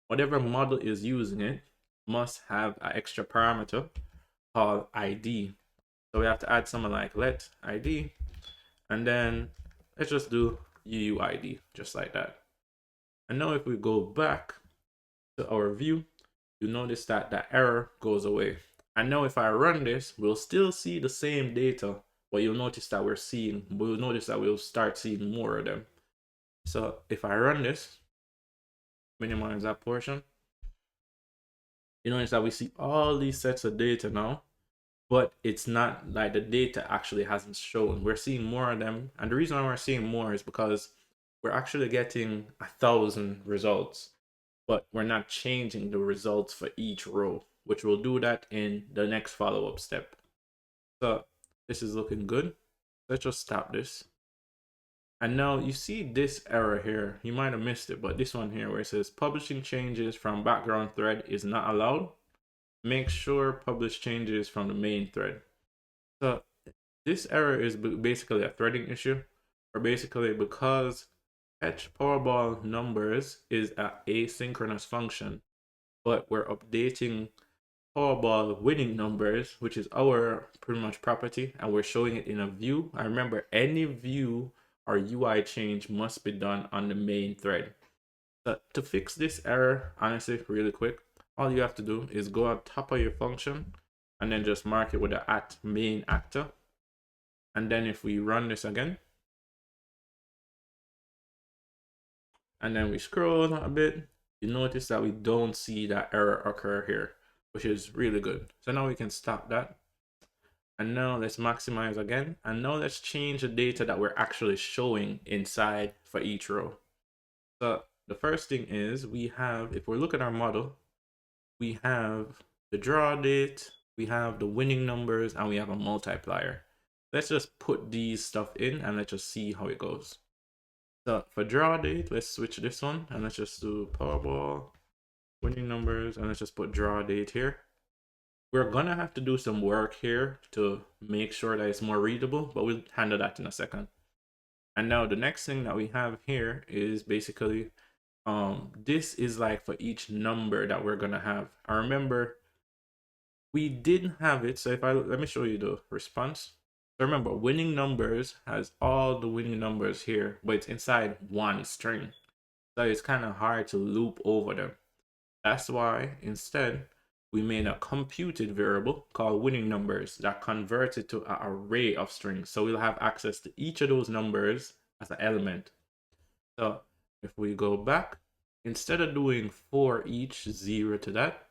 whatever model is using it must have an extra parameter called ID. So we have to add something like let ID, and then let's just do UUID, just like that. And now if we go back to our view, you notice that the error goes away. And now if I run this, we'll still see the same data, but you'll notice that we'll start seeing more of them. So if I run this, minimize that portion, you notice that we see all these sets of data now, but it's not like the data actually hasn't shown. We're seeing more of them. And the reason why we're seeing more is because we're actually getting 1,000 results, but we're not changing the results for each row, which we'll do that in the next follow-up step. So this is looking good. Let's just stop this. And now you see this error here. You might have missed it, but this one here where it says publishing changes from background thread is not allowed. Make sure publish changes from the main thread. So this error is basically a threading issue, or basically because fetch Powerball numbers is an asynchronous function, but we're updating Powerball winning numbers, which is our pretty much property, and we're showing it in a view. I remember any view or UI change must be done on the main thread. So to fix this error, honestly, really quick, all you have to do is go on top of your function and then just mark it with the @main actor. And then if we run this again, and then we scroll a bit, you notice that we don't see that error occur here, which is really good. So now we can stop that. And now let's maximize again. And now let's change the data that we're actually showing inside for each row. So the first thing is we have, if we look at our model, we have the draw date, we have the winning numbers, and we have a multiplier. Let's just put these stuff in and let's just see how it goes. So for draw date, let's switch this one and let's just do Powerball winning numbers, and let's just put draw date here. We're gonna have to do some work here to make sure that it's more readable, but we'll handle that in a second. And now the next thing that we have here is basically this is like for each number that we're gonna have. I remember we didn't have it, so if I let me show you the response. So remember, winning numbers has all the winning numbers here, but it's inside one string, so it's kind of hard to loop over them. That's why instead we made a computed variable called winning numbers that converts it to an array of strings. So we'll have access to each of those numbers as an element. So if we go back, instead of doing for each 0 to that,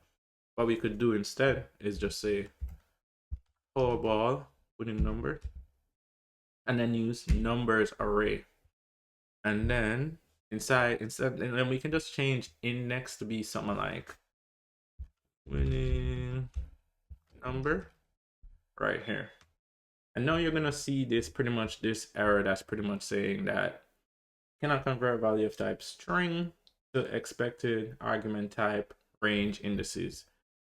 what we could do instead is just say Powerball winning number and then use numbers array. And then and then we can just change index to be something like winning number right here. And now you're gonna see this error that's pretty much saying that cannot convert value of type string to expected argument type range indices.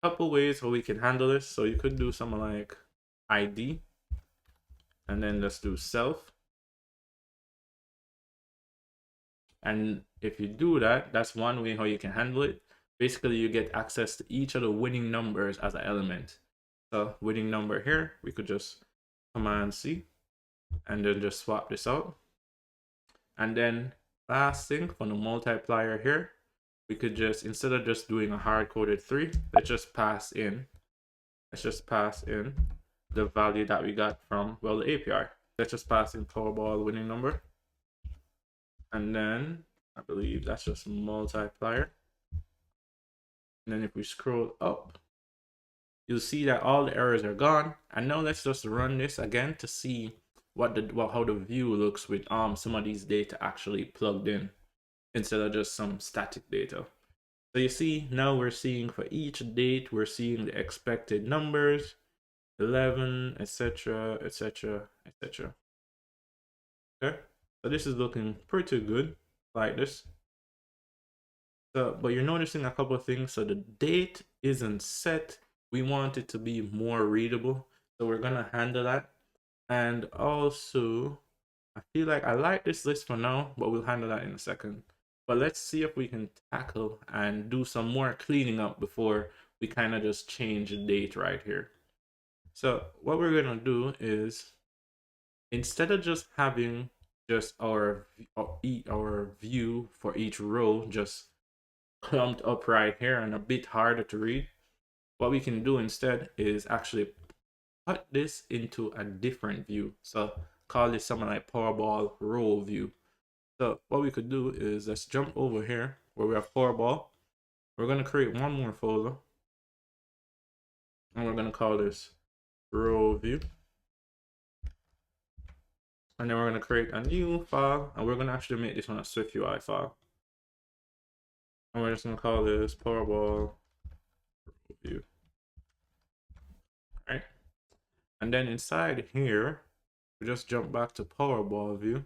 Couple ways where we can handle this. So you could do something like ID and then let's do self. And if you do that, that's one way how you can handle it. Basically, you get access to each of the winning numbers as an element. So winning number here, we could just Command C and then just swap this out. And then last thing for the multiplier here, we could just, instead of just doing a hard-coded 3, let's just pass in the value that we got from, well, the API. Let's just pass in Powerball winning number. And then I believe that's just multiplier. And then if we scroll up, you'll see that all the errors are gone. And now let's just run this again to see how the view looks with some of these data actually plugged in instead of just some static data. So you see now we're seeing for each date, we're seeing the expected numbers, 11, etc., etc., etc. Okay, so this is looking pretty good like this. So, but you're noticing a couple of things. So the date isn't set. We want it to be more readable. So we're gonna handle that. And also, I feel like I like this list for now, but we'll handle that in a second. But let's see if we can tackle and do some more cleaning up before we kind of just change the date right here. So what we're gonna do is, instead of just having just our view for each row just clumped up right here and a bit harder to read, what we can do instead is actually put this into a different view. So call this something like Powerball row view. So what we could do is let's jump over here where we have Powerball. We're going to create one more folder and we're going to call this row view. And then we're going to create a new file and we're going to actually make this one a SwiftUI file. And we're just going to call this Powerball view. All right. And then inside here, we just jump back to Powerball view.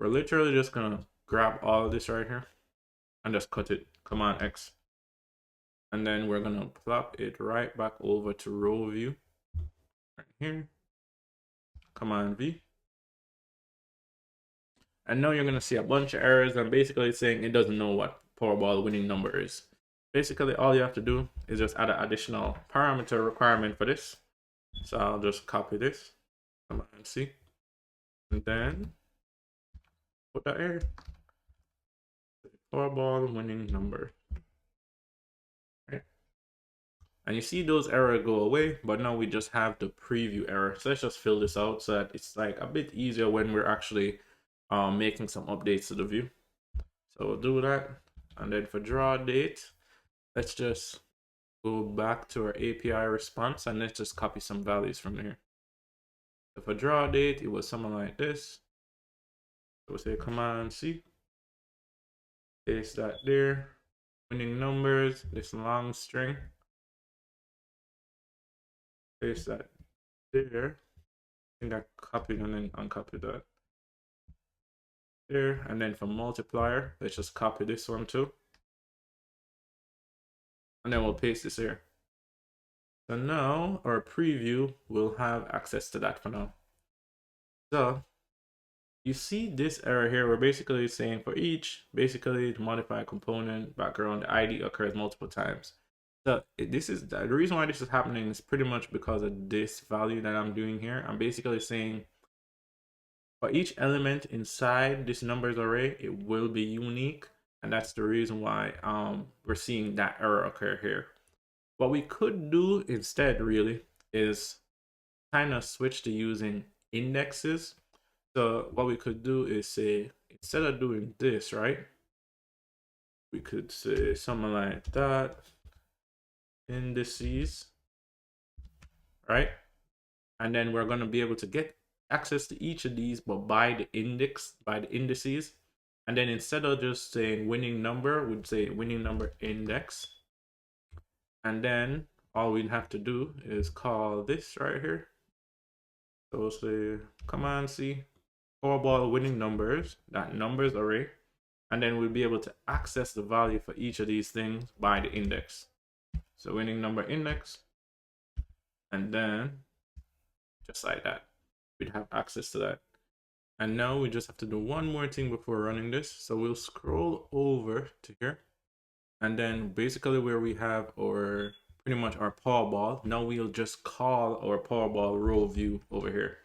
We're literally just gonna grab all of this right here and just cut it, Command X. And then we're gonna plop it right back over to row view right here, Command V. And now you're gonna see a bunch of errors and basically it's saying it doesn't know what Powerball winning number is. Basically all you have to do is just add an additional parameter requirement for this. So I'll just copy this, Command C, and then put that here. Powerball winning number. Right. And you see those errors go away, but now we just have the preview error. So let's just fill this out so that it's like a bit easier when we're actually making some updates to the view. So we'll do that. And then for draw date, let's just go back to our API response and let's just copy some values from here. So for draw date, it was something like this. So we'll say Command C. Paste that there. Winning numbers, this long string. Paste that there. I think I copied and then uncopied that. There. And then for multiplier, let's just copy this one too. And then we'll paste this here. So now our preview will have access to that for now. So you see this error here. We're basically saying for each, basically to modify component background, the ID occurs multiple times. So this is the reason why this is happening is pretty much because of this value that I'm doing here. I'm basically saying for each element inside this numbers array, it will be unique. And that's the reason why we're seeing that error occur here. What we could do instead really is kind of switch to using indexes. So what we could do is say, instead of doing this, right, we could say something like that, indices, right? And then we're going to be able to get access to each of these, but by the indices. And then instead of just saying winning number, we'd say winning number index. And then all we'd have to do is call this right here. So we'll say command C, Powerball winning numbers, that numbers array. And then we'll be able to access the value for each of these things by the index. So winning number index. And then just like that, we'd have access to that. And now we just have to do one more thing before running this. So we'll scroll over to here. And then basically where we have our pretty much our Powerball, now we'll just call our Powerball row view over here.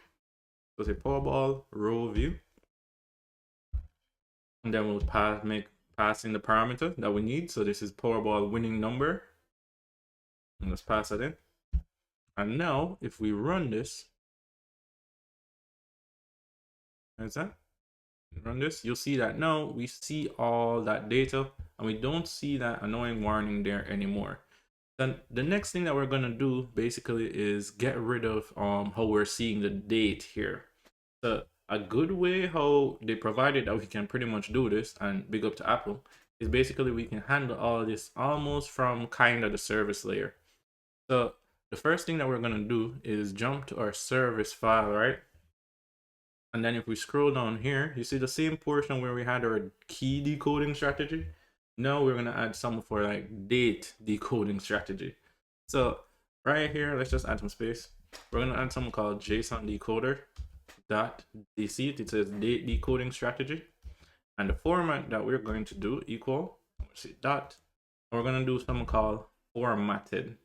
So say Powerball row view. And then we'll pass in the parameter that we need. So this is Powerball winning number. And let's pass that in. And now if we run this, is that? Run this, you'll see that now we see all that data and we don't see that annoying warning there anymore. Then the next thing that we're going to do basically is get rid of how we're seeing the date here. So a good way how they provided that we can pretty much do this, and big up to Apple, is basically we can handle all this almost from kind of the service layer. So the first thing that we're going to do is jump to our service file, right? And then if we scroll down here, you see the same portion where we had our key decoding strategy. Now we're going to add some for like date decoding strategy. So right here, let's just add some space. We're going to add something called JSON decoder dot DC. It says date decoding strategy. And the format that we're going to do equal, let's see, dot. We're going to do something called formatted.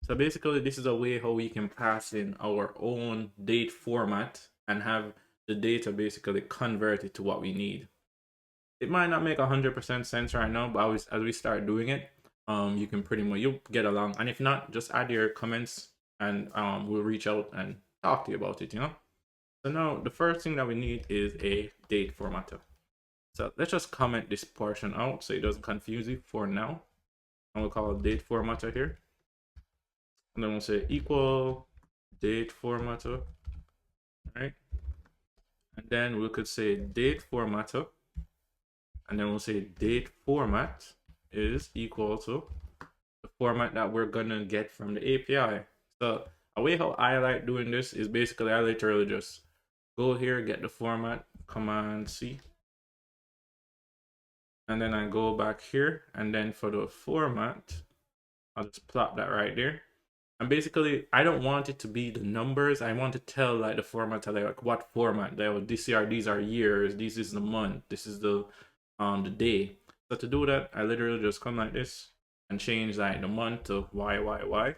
So basically this is a way how we can pass in our own date format and have the data basically converted to what we need. It might not make 100% sense right now, but as we start doing it, you can pretty much, you'll get along. And if not, just add your comments and we'll reach out and talk to you about it, you know? So now the first thing that we need is a date formatter. So let's just comment this portion out so it doesn't confuse you for now. And we'll call it date formatter here. And then we'll say equal date formatter, right? And then we could say date formatter, and then we'll say date format is equal to the format that we're gonna get from the API. So a way how I like doing this is basically I literally just go here, get the format, command C, and then I go back here, and then for the format, I'll just plop that right there. And basically, I don't want it to be the numbers. I want to tell like the format, like what format. These are years. This is the month. This is the day. So to do that, I literally just come like this and change like the month to YYY,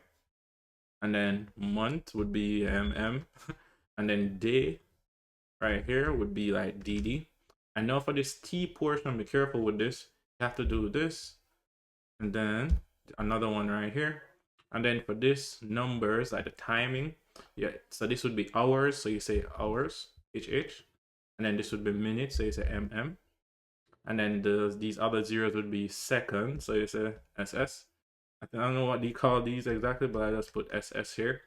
and then month would be MM, and then day right here would be like DD. And now for this T portion, be careful with this. You have to do this, and then another one right here. And then for this numbers, like the timing, yeah, so this would be hours, so you say hours, HH. And then this would be minutes, so you say MM. And then these other zeros would be seconds, so you say SS. I don't know what they call these exactly, but I just put SS here.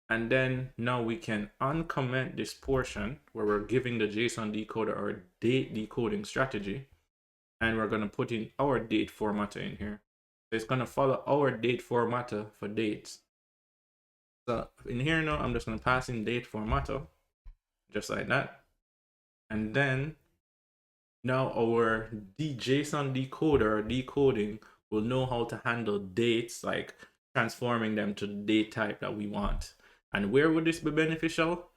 And then now we can uncomment this portion where we're giving the JSON decoder our date decoding strategy. And we're going to put in our date formatter in here. So it's going to follow our date formatter for dates. So in here now, I'm just going to pass in date formatter, just like that. And then now our JSON decoder decoding will know how to handle dates, like transforming them to the date type that we want. And where would this be beneficial?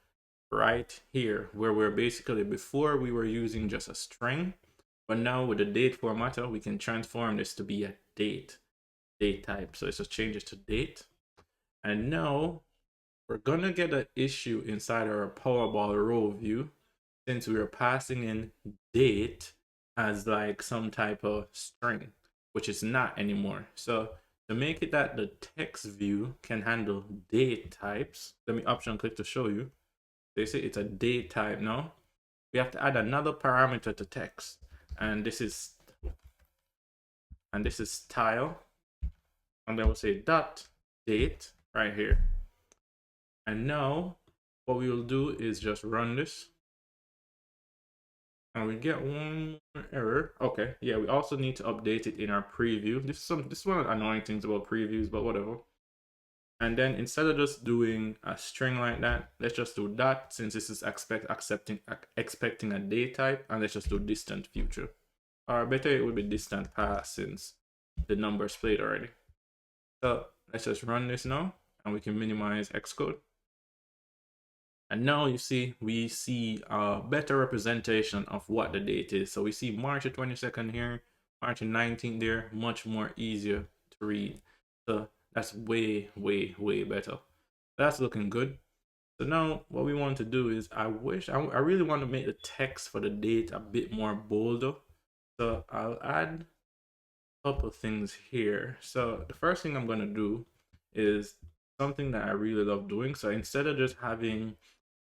right here, where we're basically, before we were using just a string, but now with the date formatter, we can transform this to be a date type. So let's just change it to date. And now we're gonna get an issue inside our Powerball row view, since we are passing in date as like some type of string, which is not anymore. So to make it that the text view can handle date types, let me option click to show you. They say it's a date type now. We have to add another parameter to text, and this is style, and then we'll say dot date right here. And now what we will do is just run this, and we get one more error. Okay, yeah, we also need to update it in our preview. This is one of the annoying things about previews, but whatever. And then instead of just doing a string like that, let's just do dot, since this is expecting a date type, and let's just do distant future. Or better, it would be distant past, since the number's played already. So let's just run this now, and we can minimize Xcode. And now you see, we see a better representation of what the date is. So we see March 22nd here, March 19th there, much more easier to read. So that's way, way, way better. That's looking good. So now what we want to do is, I really want to make the text for the date a bit more bolder. So I'll add a couple things here. So the first thing I'm going to do is something that I really love doing. So instead of just having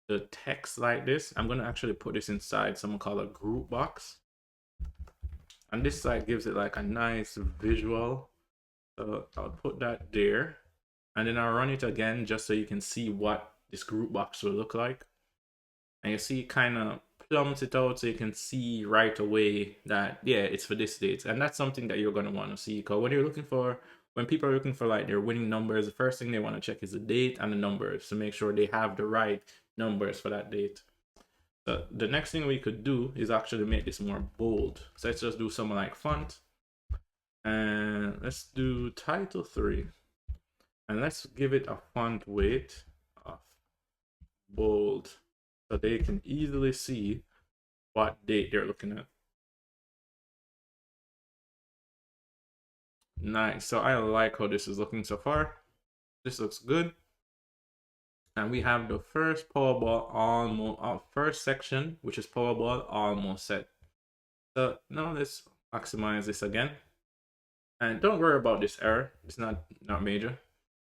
the text like this, I'm going to actually put this inside something called a group box. And this side gives it like a nice visual. So I'll put that there. And then I'll run it again just so you can see what this group box will look like. And you see it kind of plumps it out so you can see right away that, yeah, it's for this date. And that's something that you're going to want to see, because when people are looking for like their winning numbers, the first thing they want to check is the date and the numbers to make sure they have the right numbers for that date. So the next thing we could do is actually make this more bold. So let's just do something like font, and let's do title 3, and let's give it a font weight of bold so they can easily see what date they're looking at. Nice. So I like how this is looking so far. This looks good. And we have the first Powerball almost, first section, which is Powerball almost set. So now let's maximize this again. And don't worry about this error. It's not major.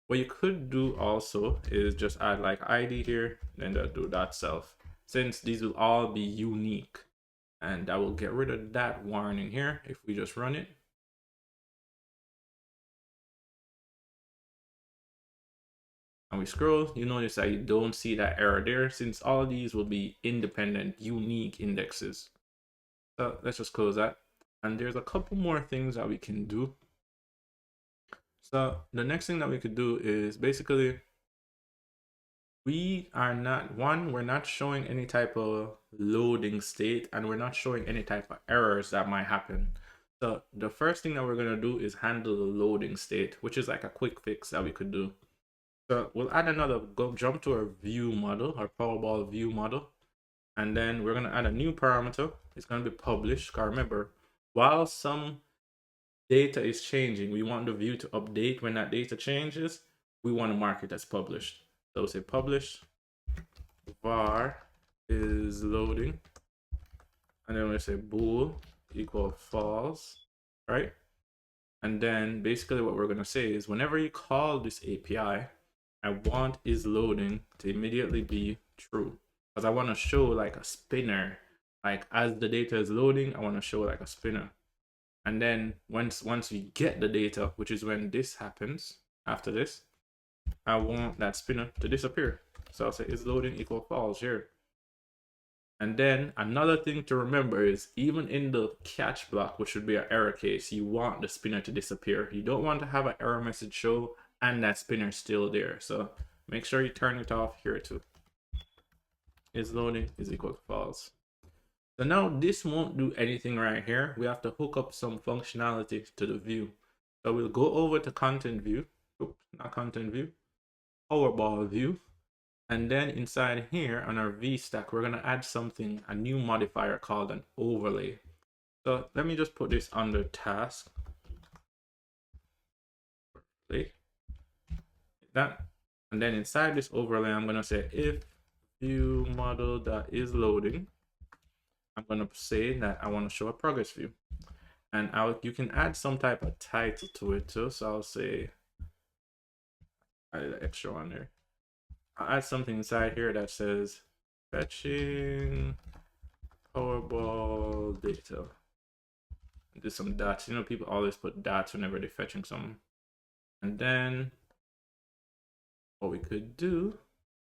What you could do also is just add like ID here, then do .self, since these will all be unique. And I will get rid of that warning here if we just run it. And we scroll, you notice that you don't see that error there, since all of these will be independent, unique indexes. So let's just close that. And there's a couple more things that we can do. So the next thing that we could do is basically, we're not showing any type of loading state, and we're not showing any type of errors that might happen. So the first thing that we're going to do is handle the loading state, which is like a quick fix that we could do. So we'll add jump to our view model, our Powerball view model. And then we're going to add a new parameter. It's going to be published. Because remember, while some data is changing, we want the view to update when that data changes. We want to mark it as published. So we'll say published var is loading. And then we'll say bool equal false, right? And then basically what we're going to say is, whenever you call this API, I want is loading to immediately be true, because I want to show like a spinner. Like as the data is loading, I want to show like a spinner. And then once we get the data, which is when this happens, after this, I want that spinner to disappear. So I'll say is loading equal false here. And then another thing to remember is, even in the catch block, which would be an error case, you want the spinner to disappear. You don't want to have an error message show and that spinner still there. So make sure you turn it off here too. Is loading is equal to false. So now this won't do anything right here. We have to hook up some functionality to the view. So we'll go over to content view. Oops, not content view. Powerball view. And then inside here on our V stack, we're gonna add something, a new modifier called an overlay. So let me just put this under task. That, and then inside this overlay, I'm gonna say if view model that is loading, I'm gonna say that I want to show a progress view, and you can add some type of title to it too. So I'll say add an extra one there. I'll add something inside here that says fetching Powerball data. Do some dots. You know, people always put dots whenever they're fetching something. And then what we could do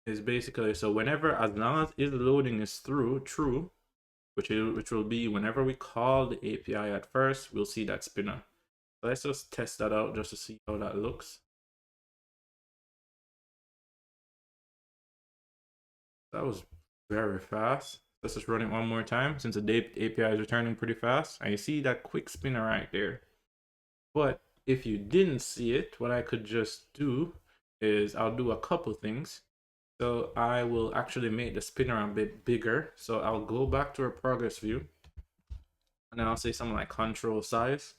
is basically, so whenever, as long as is loading is true, which will be whenever we call the API at first, we'll see that spinner. So let's just test that out just to see how that looks. That was very fast. Let's just run it one more time since the API is returning pretty fast. And you see that quick spinner right there. But if you didn't see it, what I could just do is I'll do a couple things. So I will actually make the spinner a bit bigger. So I'll go back to our progress view. And then I'll say something like control size.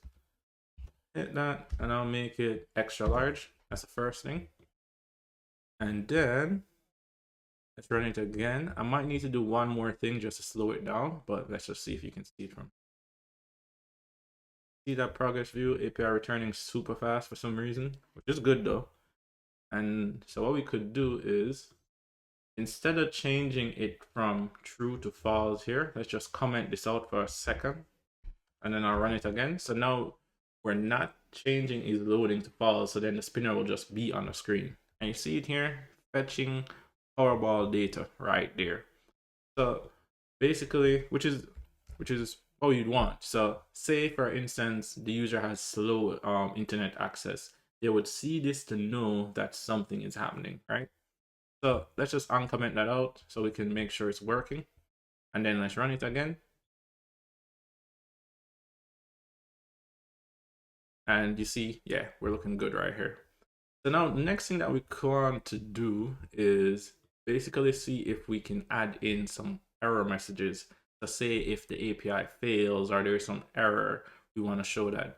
Hit that, and I'll make it extra large. That's the first thing. And then let's run it again. I might need to do one more thing just to slow it down, but let's just see if you can see it from. See that progress view, API returning super fast for some reason, which is good though. And so what we could do is, instead of changing it from true to false here, let's just comment this out for a second, and then I'll run it again. So now we're not changing is loading to false, so then the spinner will just be on the screen. And you see it here, fetching Powerball data right there. So basically, which is what you'd want. So say for instance, the user has slow internet access. They would see this to know that something is happening, right? So let's just uncomment that out so we can make sure it's working. And then let's run it again. And you see, yeah, we're looking good right here. So now the next thing that we want to do is basically see if we can add in some error messages to say if the API fails or there's some error, we want to show that.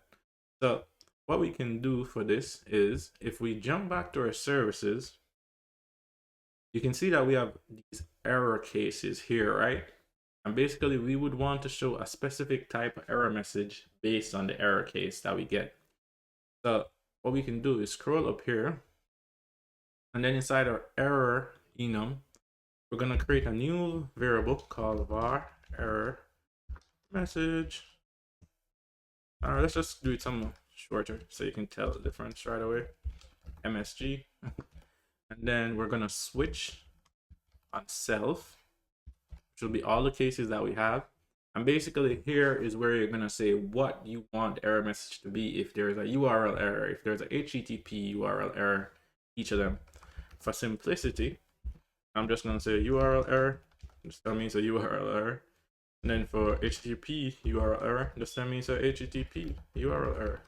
So what we can do for this is if we jump back to our services, you can see that we have these error cases here, right? And basically we would want to show a specific type of error message based on the error case that we get. So what we can do is scroll up here, and then inside our error enum, we're going to create a new variable called var error message. Let's just do it some shorter so you can tell the difference right away. MSG. And then we're going to switch on self, which will be all the cases that we have. And basically here is where you're going to say what you want the error message to be. If there's a URL error, if there's a HTTP URL error, each of them. For simplicity, I'm just going to say URL error. Just tell me it's a URL error. And then for HTTP URL error, just tell me it's a HTTP URL error.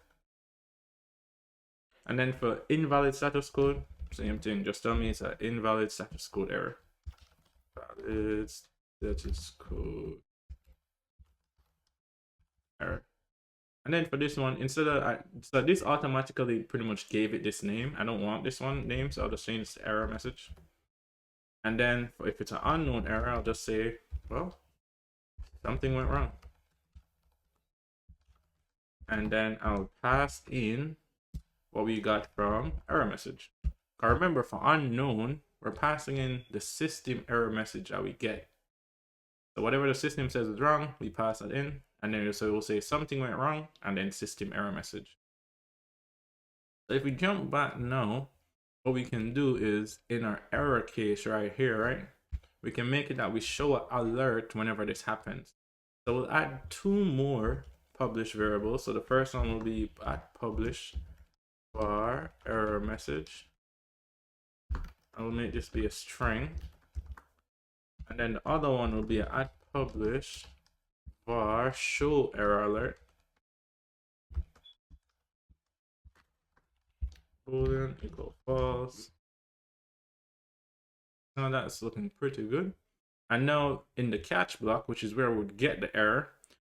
And then for invalid status code, same thing. Just tell me it's an invalid status code error. Valid status code error. And then for this one, instead of so this automatically pretty much gave it this name. I don't want this one name, so I'll just change the error message. And then if it's an unknown error, I'll just say, well, something went wrong. And then I'll pass in what we got from error message. Now remember, for unknown, we're passing in the system error message that we get. So whatever the system says is wrong, we pass it in, and then so we'll say something went wrong, and then system error message. So if we jump back now, what we can do is in our error case right here, right? We can make it that we show an alert whenever this happens. So we'll add two more publish variables. So the first one will be at publish var error message. I will make this be a string. And then the other one will be at publish var show error alert. Boolean equal false. Now that's looking pretty good. And now in the catch block, which is where we would get the error,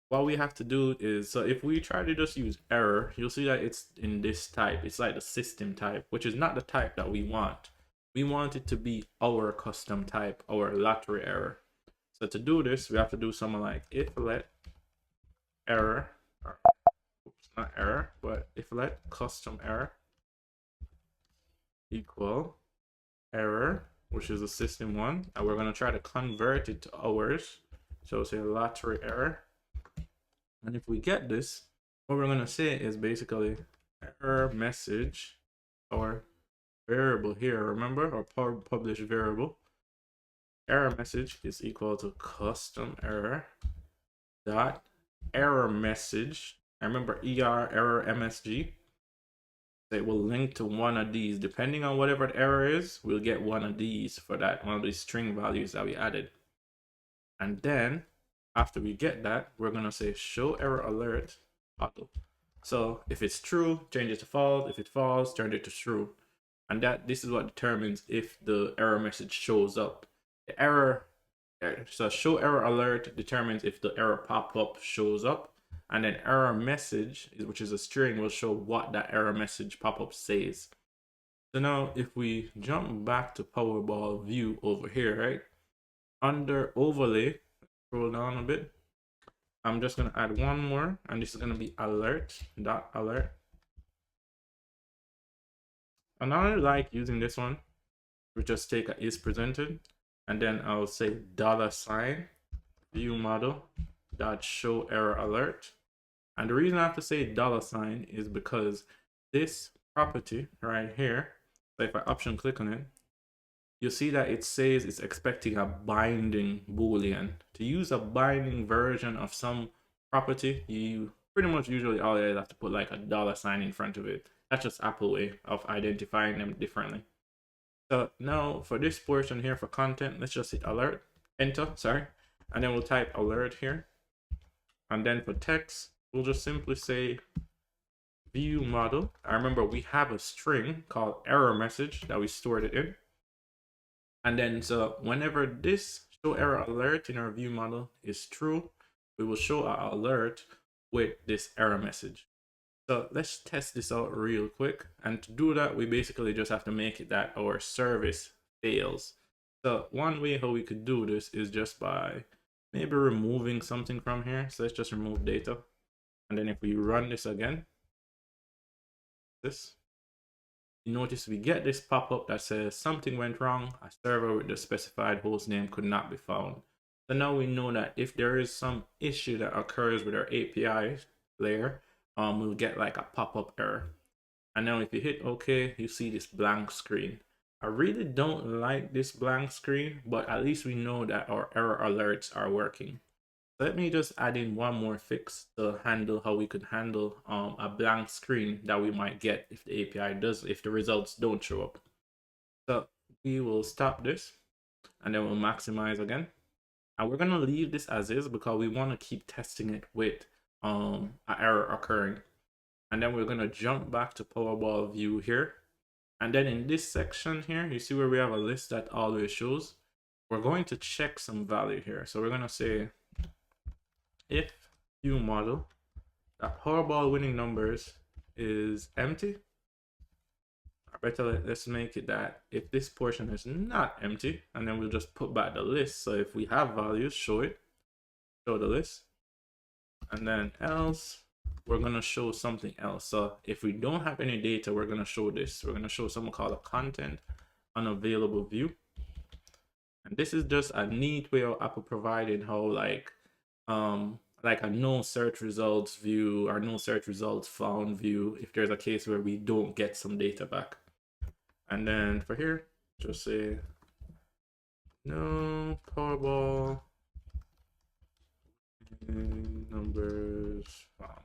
what we have to do is, so if we try to just use error, you'll see that it's in this type. It's like the system type, which is not the type that we want. We want it to be our custom type, our lottery error. So to do this, we have to do something like if let error, or, oops, not error, but if let custom error equal error, which is a system one, and we're going to try to convert it to ours. So say lottery error. And if we get this, what we're going to say is basically error message, or variable here, remember, or publish variable. Error message is equal to custom error dot error message. I remember error MSG. It will link to one of these. Depending on whatever the error is, we'll get one of these for that, one of these string values that we added. And then after we get that, we're gonna say show error alert auto. So if it's true, change it to false. If it's false, turn it to true. And this is what determines if the error message shows up. The error, so show error alert determines if the error pop-up shows up, and then error message, which is a string, will show what that error message pop-up says. So now if we jump back to Powerball view over here, right, under overlay, scroll down a bit, I'm just going to add one more, and this is going to be alert.alert. And I like using this one. We just take a is presented, and then I'll say $ view model dot show error alert. And the reason I have to say $ is because this property right here, so if I option click on it, you'll see that it says it's expecting a binding boolean. To use a binding version of some property, you pretty much usually always have to put like a $ in front of it. That's just Apple way of identifying them differently. So now for this portion here for content, let's just hit alert, enter, sorry, and then we'll type alert here. And then for text, we'll just simply say view model. I remember we have a string called error message that we stored it in. And then so whenever this show error alert in our view model is true, we will show our alert with this error message. So let's test this out real quick. And to do that, we basically just have to make it that our service fails. So one way how we could do this is just by maybe removing something from here. So let's just remove data. And then if we run this again, you notice we get this pop-up that says something went wrong. A server with the specified host name could not be found. So now we know that if there is some issue that occurs with our API layer, we'll get like a pop-up error. And now if you hit OK, you see this blank screen. I really don't like this blank screen, but at least we know that our error alerts are working. Let me just add in one more fix to handle how we could handle a blank screen that we might get if the API if the results don't show up. So we will stop this and then we'll maximize again. And we're gonna leave this as is because we want to keep testing it with an error occurring. And then we're gonna jump back to Powerball view here. And then in this section here, you see where we have a list that always shows. We're going to check some value here. So we're gonna say if view model that Powerball winning numbers is empty, or better, let's make it that if this portion is not empty, and then we'll just put back the list. So if we have values, show the list, and then else we're gonna show something else. So if we don't have any data, we're gonna show this. We're gonna show something called a content unavailable view, and this is just a neat way of Apple providing how like a no search results view or no search results found view if there's a case where we don't get some data back. And then for here, just say no Powerball numbers found.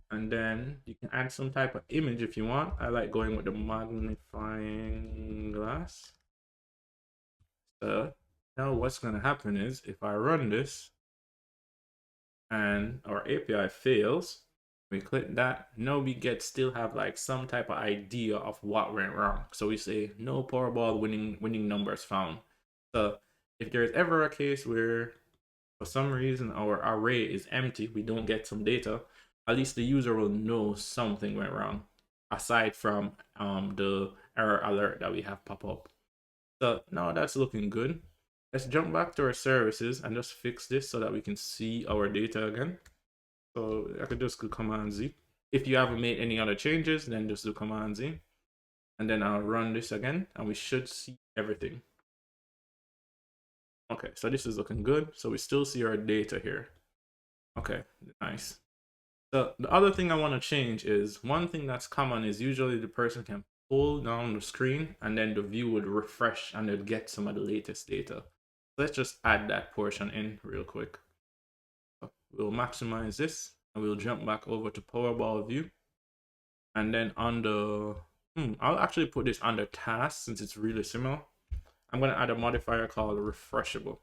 And then you can add some type of image if you want. I like going with the magnifying glass. So now what's going to happen is if I run this and our API fails, We click that. Now we still have like some type of idea of what went wrong. So we say no Powerball winning numbers found. So if there's ever a case where for some reason our array is empty, we don't get some data, at least the user will know something went wrong, aside from the error alert that we have pop up. So now that's looking good. Let's jump back to our services and just fix this so that we can see our data again. So I could just do Command Z. If you haven't made any other changes, then just do Command Z. And then I'll run this again and we should see everything. Okay, so this is looking good. So we still see our data here. Okay, nice. So the other thing I want to change is, one thing that's common is usually the person can pull down the screen and then the view would refresh and it'd get some of the latest data. Let's just add that portion in real quick. We'll maximize this and we'll jump back over to Powerball view. And then on the, I'll actually put this under task since it's really similar. I'm going to add a modifier called refreshable,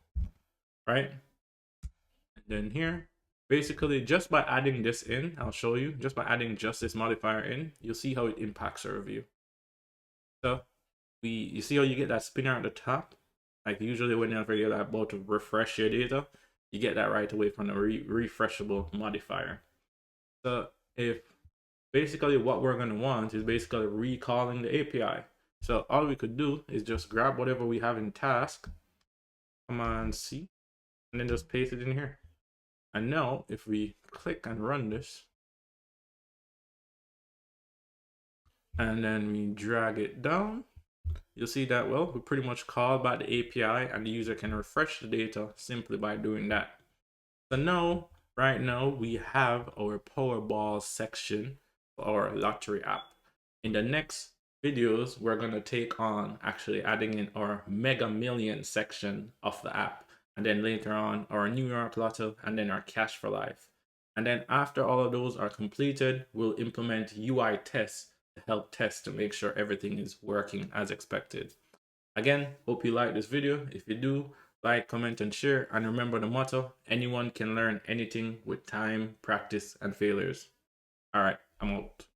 right? And then here, basically just by adding this in, I'll show you, just by adding just this modifier in, you'll see how it impacts our view. So you see how you get that spinner at the top? Like usually whenever you're about to refresh your data, you get that right away from the refreshable modifier. So if basically what we're going to want is basically recalling the API. So all we could do is just grab whatever we have in task, Command C, and then just paste it in here. And now if we click and run this, and then we drag it down, you'll see that, well, we pretty much called back the API and the user can refresh the data simply by doing that. So now, right now, we have our Powerball section for our lottery app. In the next videos, we're going to take on actually adding in our Mega Million section of the app. And then later on, our New York Lotto, and then our Cash for Life. And then after all of those are completed, we'll implement UI tests to help test to make sure everything is working as expected. Again, hope you like this video. If you do, like, comment, and share. And remember the motto, anyone can learn anything with time, practice, and failures. All right, I'm out.